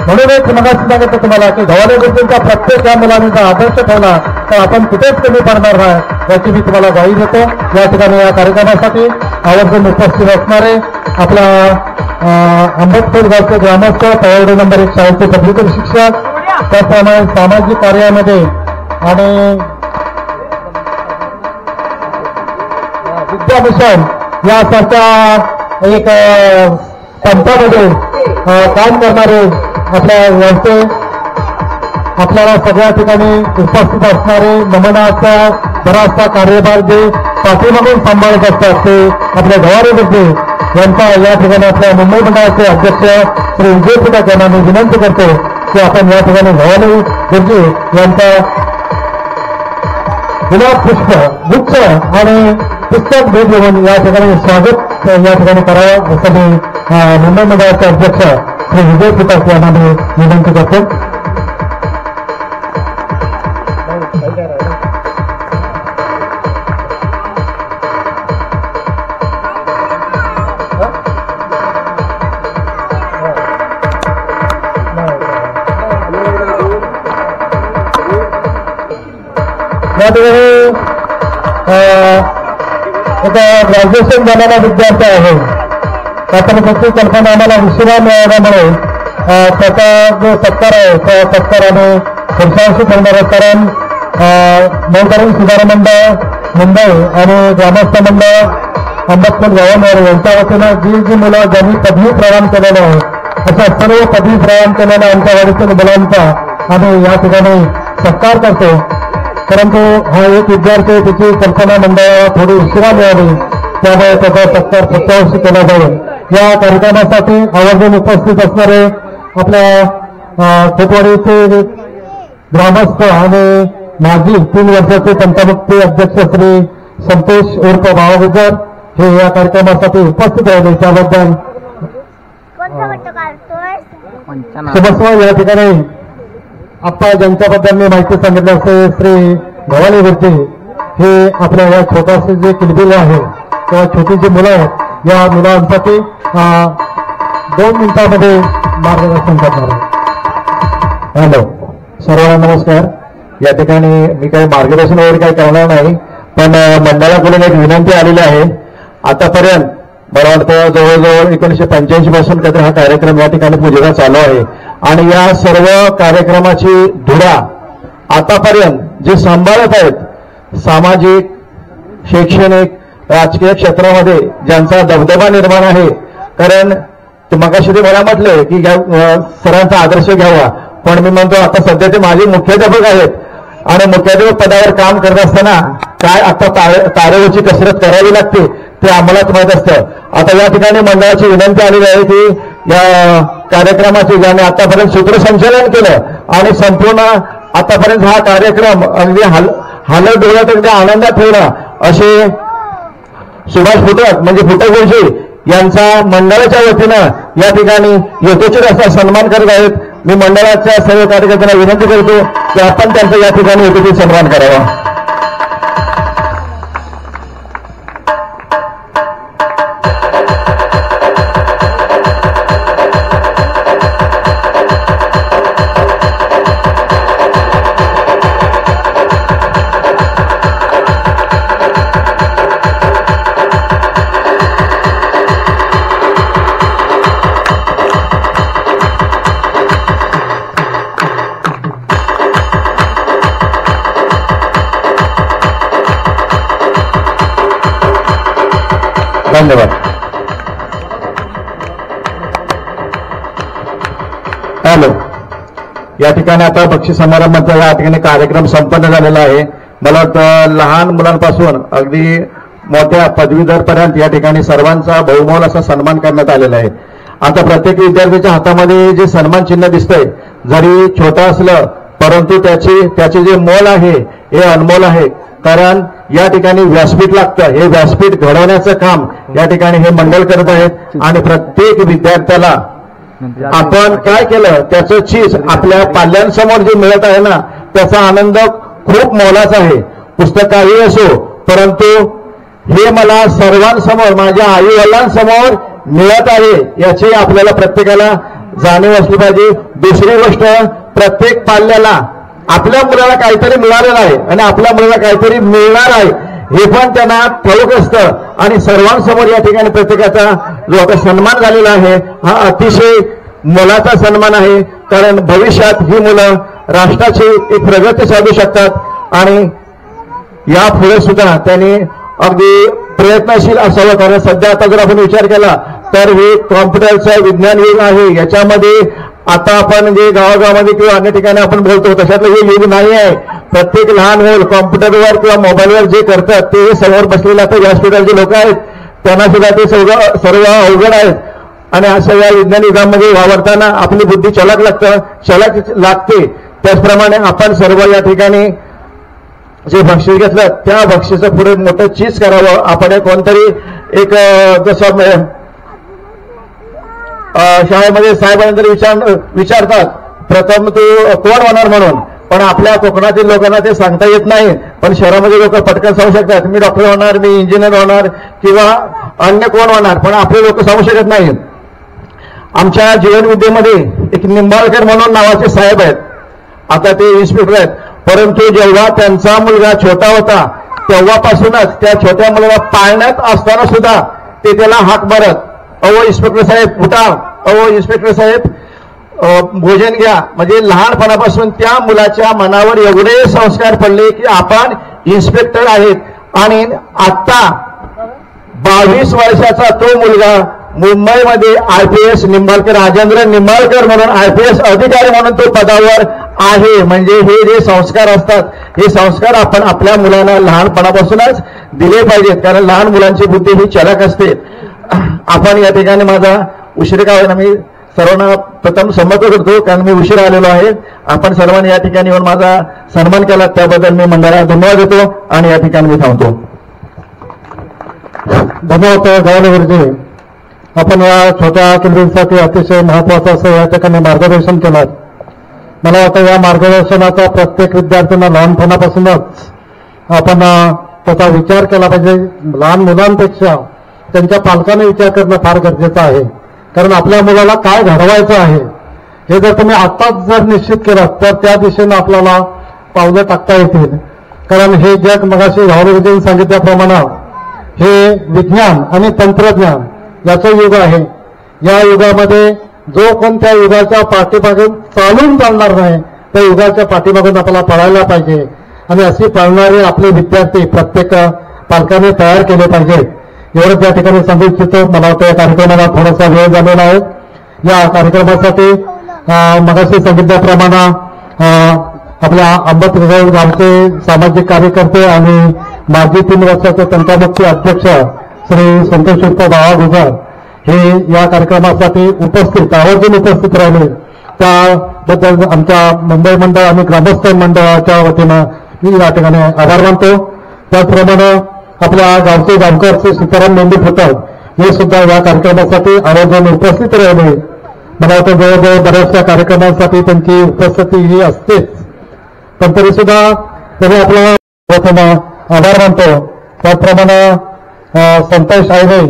म्हणूनच मगाशी सांगितलं तुम्हाला की गव्हाणे गुरुजींचा प्रत्येक या मुलांनी जर आदर्श ठेवला तर आपण कुठेच कमी पडणार नाही याची मी तुम्हाला ग्वाही देतो. या ठिकाणी या कार्यक्रमासाठी आवर्जून उपस्थित असणारे आपल्या आंबेडकर गावचे ग्रामस्थ तळवडे नंबर 1 शाळेचे पदवीधर शिक्षक त्याप्रमाणे सामाजिक कार्यामध्ये आणि विद्या मिशन यासारख्या एक पंथामध्ये काम करणारे आपल्या व्यवसाय आपल्याला सगळ्या ठिकाणी उपस्थित असणारे नमनाचा बराचसा कार्यभार जे पाठीमागून सांभाळत असतात ते आपल्या गव्हाणे गुरुजी यांचा या ठिकाणी आपल्या मुंबई मंडळाचे अध्यक्ष श्री विजय पुटक यांना मी विनंती करतो की आपण या ठिकाणी गव्हाणे गुरुजी यांचा गुलाब पुष्प गुच्छ आणि पुस्तक भेट घेऊन या ठिकाणी स्वागत या ठिकाणी करावं असं मी मुंबई मंडळाचे अध्यक्ष श्री विजय पुटक यांना मी विनंती करतो. या ठिकाणी एक ग्रॅज्युएशन झालेला विद्यार्थी आहे. आपण त्याची कल्पना आम्हाला उशिरा मिळाल्यामुळे त्याचा जो सत्कार आहे त्या सत्काराने पुढच्यावर्षी करणार आहे. कारण नवतरुण सुधारणा मंडळ मुंबई आणि ग्रामस्थ मंडळ आंबेडकर गावांवर यांच्या वतीनं जी मुलं ज्यांनी पदवी प्रदान केलेल्या आहे अशा सर्व पदवी प्रदान केलेल्या आमच्या वाडीतील मुलांचा आम्ही या ठिकाणी सत्कार करतो. परंतु हा एक विद्यार्थी त्याची कल्पना मंडळाला थोडी उशिरा मिळाली त्यामुळे त्याचा सत्कार पुढच्या वर्षी केला जाईल. या कार्यक्रमासाठी आवर्जून उपस्थित असणारे आपल्या खोतवाडीचे ग्रामस्थ आणि माजी 3 वर्षाचे पंचमुक्ती अध्यक्ष श्री संतोष उर्फ भावा गुजर हे या कार्यक्रमासाठी उपस्थित राहिले त्याबद्दल शुभस्व. या ठिकाणी आता ज्यांच्याबद्दल मी माहिती सांगितली असते श्री गव्हाणे गुरुजी हे आपल्या या छोटासे जे किलबिल आहे किंवा छोटी जी मुलं आहेत या मुलांसाठी 2 मिनिटांमध्ये मार्गदर्शन करणार आहे. हॅलो सर्वांना नमस्कार. या ठिकाणी मी काही मार्गदर्शन वगैरे काही करणार नाही पण मंडळाकडून एक विनंती आलेली आहे. आतापर्यंत मला वाटतं जवळजवळ 1985 पासून काहीतरी हा कार्यक्रम या ठिकाणी पूजेचा चालू आहे आणि या सर्व कार्यक्रमाची धुरा आतापर्यंत जे सांभाळत आहेत सामाजिक शैक्षणिक राजकीय क्षेत्रामध्ये ज्यांचा दबदबा निर्माण आहे. कारण मगाशी ते मला म्हटले की सरांचा आदर्श घ्यावा पण मी म्हणतो आता सध्या ते माझे मुख्याध्यापक आहेत आणि मुख्याध्यापक पदावर काम करत असताना काय आता तारेवरची कसरत करावी लागते ते आम्हालाच माहीत असतं. आता या ठिकाणी मंडळाची विनंती आलेली आहे की या कार्यक्रमाचे ज्याने आतापर्यंत सूत्रसंचालन केलं आणि संपूर्ण आतापर्यंत हा कार्यक्रम अगदी हालत डोळ्यात अगदी आनंदात ठेवणं असे सुभाष फुटक म्हणजे फुटक गुरुजी यांचा मंडळाच्या वतीनं या ठिकाणी यथोचित असा सन्मान करत आहेत. मी मंडळाच्या सर्व कार्यकर्त्यांना विनंती करतो की आपण त्यांचा या ठिकाणी यथोचित सन्मान करावा. धन्यवाद. हॅलो, या ठिकाणी आता बक्षीस समारंभाचा या ठिकाणी कार्यक्रम संपन्न झालेला आहे. मला वाटतं लहान मुलांपासून अगदी मोठ्या पदवीधरपर्यंत या ठिकाणी सर्वांचा बहुमोल असा सन्मान करण्यात आलेला आहे. आता प्रत्येक विद्यार्थ्याच्या हातामध्ये जे सन्मान चिन्ह दिसतंय, जरी छोटं असलं परंतु त्याचे जे मोल आहे हे अनमोल आहे. कारण या ठिकाणी व्यासपीठ लागतं. हे व्यासपीठ घडवण्याचं काम या ठिकाणी हे मंडळ करत आहेत आणि प्रत्येक विद्यार्थ्याला आपण काय केलं त्याचं चीज आपल्या पाल्यांसमोर जे मिळत आहे ना, त्याचा आनंद खूप मोलाचा आहे. पुस्तक काही असो, परंतु हे मला सर्वांसमोर, माझ्या आई वडिलांसमोर मिळत आहे याची आपल्याला प्रत्येकाला जाणीव असली पाहिजे. दुसरी गोष्ट, प्रत्येक पाल्याला आपल्या मुलाला काहीतरी मिळालेलं आहे आणि आपल्या मुलाला काहीतरी मिळणार आहे हे पण त्यांना ठाऊक असतं. आणि सर्वांसमोर या ठिकाणी प्रत्येकाचा जो आता सन्मान झालेला आहे हा अतिशय मोलाचा सन्मान आहे. कारण भविष्यात ही मुलं राष्ट्राची एक प्रगती साधू शकतात आणि यापुढे सुद्धा त्यांनी अगदी प्रयत्नशील असावं. कारण सध्या आता जर आपण विचार केला तर हे कॉम्प्युटरचं विज्ञान युग आहे. याच्यामध्ये आता आपण जे गावागावामध्ये किंवा अन्य ठिकाणी आपण बोलतो तशातलं हे युग नाही आहे. प्रत्येक लहान मुल कॉम्प्युटरवर किंवा मोबाईलवर जे करतात ते समोर बसलेले आता व्यासपीठाचे लोक आहेत, त्यांना सुद्धा ते सर्व अवघड आहेत. आणि अशा या विज्ञान युगामध्ये वावरताना आपली बुद्धी चलाक लागते. त्याचप्रमाणे आपण सर्व या ठिकाणी जे बक्षीस घेतलं त्या बक्षिसाचं पुढे मोठं चीज करावं. आपण कोणतरी एक जसं शाळेमध्ये साहेबांना विचारतात प्रथम तू कोण होणार म्हणून, पण आपल्या कोकणातील लोकांना ते सांगता येत नाही. पण शहरामध्ये लोक पटकन सांगू शकतात मी डॉक्टर होणार, मी इंजिनियर होणार किंवा अन्य कोण होणार, पण आपले लोक सांगू शकत नाही. आमच्या जीवनविद्येमध्ये एक निंबाळकर म्हणून नावाचे साहेब आहेत, आता ते इन्स्पेक्टर आहेत. परंतु जेव्हा त्यांचा मुलगा छोटा होता तेव्हापासूनच त्या छोट्या मुलाला पाळण्यात असताना सुद्धा ते त्याला हाक मारत, अहो इन्स्पेक्टर साहेब उठा, अहो इन्स्पेक्टर साहेब भोजन घ्या. म्हणजे लहानपणापासून त्या मुलाच्या मनावर एवढे संस्कार पडले की आपण इन्स्पेक्टर आहेत. आणि आता 22 वर्षाचा तो मुलगा मुंबईमध्ये IPS निंबाळकर, राजेंद्र निंबाळकर म्हणून IPS अधिकारी म्हणून तो पदावर आहे. म्हणजे हे जे संस्कार असतात हे संस्कार आपण आपल्या मुलांना लहानपणापासूनच दिले पाहिजेत. कारण लहान मुलांची बुद्धी ही चलाक असते. आपण या ठिकाणी माझा उशीर का होईना मी सर्वांना प्रथम संमत करतो कारण मी उशीर आलेलो आहे. आपण सर्वांनी या ठिकाणी येऊन माझा सन्मान केला त्याबद्दल मी मंडळाला धन्यवाद देतो आणि या ठिकाणी मी थांबतो. धन्यवाद गावलेवरजी. आपण या छोट्या केंद्रांसाठी अतिशय महत्वाचं असं या ठिकाणी मार्गदर्शन केलं. मला वाटतं या मार्गदर्शनाचा प्रत्येक विद्यार्थ्यांना लहानपणापासूनच आपण त्याचा विचार केला पाहिजे. लहान मुलांपेक्षा त्यांच्या पालकांनी विचार करणं फार गरजेचं आहे. कारण आपल्या मुलाला काय घडवायचं आहे हे जर तुम्ही आत्ताच जर निश्चित केलं तर त्या दिशेनं आपल्याला पावलं टाकता येतील. कारण हे जग मगाशी राहुलजींनी सांगितल्याप्रमाणे हे विज्ञान आणि तंत्रज्ञान याचं युग आहे. या युगामध्ये जो कोण त्या युगाच्या पाठीमागून चालून चालणार नाही त्या युगाच्या पाठीमागून आपल्याला पळायला पाहिजे. आणि अशी पळणारे आपले विद्यार्थी प्रत्येक पालकांनी तयार केले पाहिजे. एवढंच या ठिकाणी सांगू इच्छितो. मला वाटतं या कार्यक्रमाला थोडासा वेळ झालेला आहे. या कार्यक्रमासाठी मगाशी सांगितल्याप्रमाणे आपल्या अंबतगाव गावचे सामाजिक कार्यकर्ते आणि माजी 3 वर्षाचे तंटामुक्ती अध्यक्ष श्री संतोष बाळा गुजर हे या कार्यक्रमासाठी आवर्जून उपस्थित राहिले. त्याबद्दल आमच्या मुंबई मंडळ आणि ग्रामस्थ मंडळाच्या वतीनं मी या ठिकाणी आभार मानतो. त्याचप्रमाणे आपल्या गावचे जामकर श्री सीताराम मेंढी फुटल हे सुद्धा या कार्यक्रमासाठी आवर्जून उपस्थित राहिले. मला वाटतं जवळजवळ बऱ्याचशा कार्यक्रमांसाठी त्यांची उपस्थिती ही असतेच, पण तरी सुद्धा त्यांनी आपला आभार मानतो. त्याचप्रमाणे संतोष आयरे,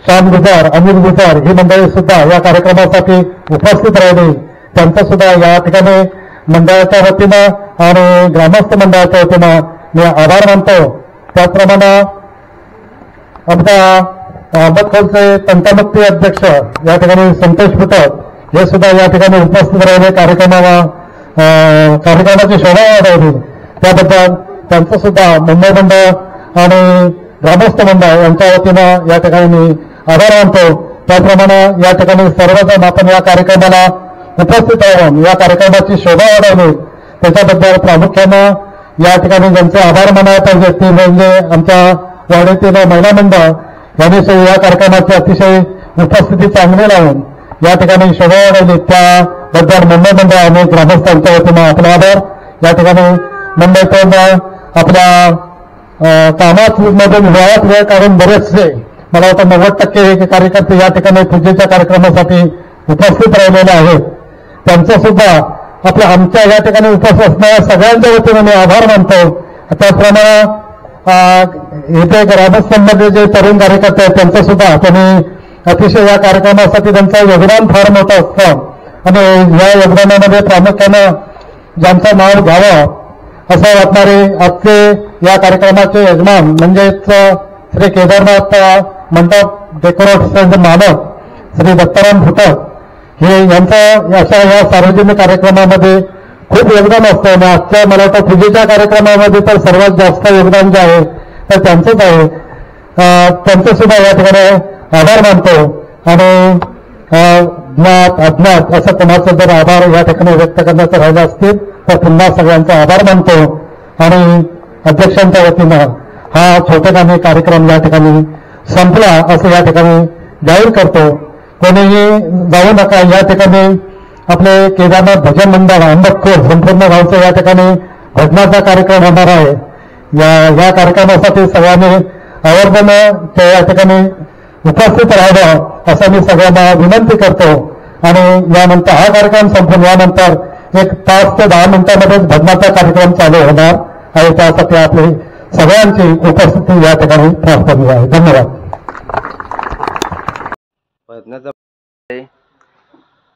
श्याम गुजार, अनिल गुजार ही मंडळी सुद्धा या कार्यक्रमासाठी उपस्थित राहिले. त्यांचं सुद्धा या ठिकाणी मंडळाच्या वतीनं आणि ग्रामस्थ मंडळाच्या वतीनं मी आभार मानतो. त्याचप्रमाणे आमच्या अंबतखोलचे तंटामुक्ती अध्यक्ष या ठिकाणी संतोष फुटक हे सुद्धा या ठिकाणी उपस्थित राहिले. कार्यक्रमाची शोभा वाढवली त्याबद्दल त्यांचं सुद्धा मुंबई मंडळ आणि ग्रामस्थ मंडळ यांच्या वतीनं या ठिकाणी मी आभार मानतो. त्याप्रमाणे या ठिकाणी सर्वजण आपण या कार्यक्रमाला उपस्थित राहून या कार्यक्रमाची शोभा वाढवली त्याच्याबद्दल प्रामुख्यानं या ठिकाणी ज्यांचे आभार मानायला पाहिजे ते म्हणजे आमच्या वाडीतील महिला मंडळ यांनी या कार्यक्रमाची अतिशय उपस्थिती चांगली लावून या ठिकाणी शोभा वाढवली त्याबद्दल मुंबई मंडळ आणि ग्रामस्थांच्या वतीनं आपला आभार. या ठिकाणी मुंबईतून आपल्या कामामधून वेळात वेळ काढून बरेचसे मला वाटतं 90% कार्यकर्ते या ठिकाणी पूजेच्या कार्यक्रमासाठी उपस्थित राहिलेले आहेत. त्यांचं सुद्धा आमच्या या ठिकाणी उपस्थित असणाऱ्या सगळ्यांच्या वतीने मी आभार मानतो. त्याचप्रमाणे इथे ग्रामस्थांमध्ये जे तरुण कार्यकर्ते आहेत त्यांचं सुद्धा त्यांनी अतिशय या कार्यक्रमासाठी त्यांचं योगदान फार मोठं असतं आणि या योगदानामध्ये प्रामुख्यानं ज्यांचं नाव घ्यावं असं वाटणारे आजचे या कार्यक्रमाचे यजमान म्हणजेच श्री केदारनाथ मंडप डेकोरेशनचे मालक श्री दत्ताराम फुटक हे यांचं अशा या सार्वजनिक कार्यक्रमामध्ये खूप योगदान असतं आणि आजच्या मला वाटतं पूजेच्या कार्यक्रमामध्ये तर सर्वात जास्त योगदान जे आहे तर त्यांचंच आहे. त्यांचं सुद्धा या ठिकाणी आभार मानतो आणि ज्ञात अज्ञात असं कोणाचं जर आभार या ठिकाणी व्यक्त करण्याचं राहिलं असतील तर पुन्हा सगळ्यांचा आभार मानतो आणि अध्यक्षांच्या वतीनं हा छोटेखानी कार्यक्रम या ठिकाणी संपला असं या ठिकाणी जाहीर करतो. कोणीही जाऊ नका. या ठिकाणी आपले केदारनाथ भजन मंडळ आंबटखोर संपूर्ण गावचं या ठिकाणी भजनाचा कार्यक्रम होणार आहे. या कार्यक्रमासाठी सगळ्यांनी आवर्जून त्या ठिकाणी उपस्थित राहावं असं मी सगळ्यांना विनंती करतो आणि यानंतर हा कार्यक्रम संपून यानंतर 1 तास ते 10 मिनिटांमध्येच भजनाचा कार्यक्रम चालू होणार आहे. त्यासाठी आपली सगळ्यांची उपस्थिती या ठिकाणी प्रार्थनीय आहे. धन्यवाद. भजनाचा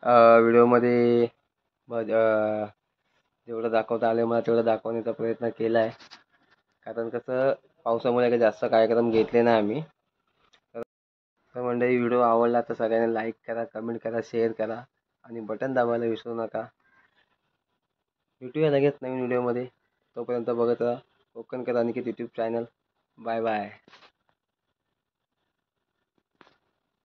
व्हिडिओमध्ये जेवढं दाखवता आलं मला तेवढं दाखवण्याचा प्रयत्न केला आहे. कारण कसं पावसामुळे काही जास्त कार्यक्रम घेतले नाही आम्ही. तर मंडळी व्हिडिओ आवडला तर सगळ्यांनी लाईक करा, कमेंट करा, शेअर करा आणि बटन दाबायला विसरू नका. भेटूया लगेच नवीन व्हिडिओमध्ये. तोपर्यंत बघत राहा Kokan Kathaniket YouTube channel. Bye bye.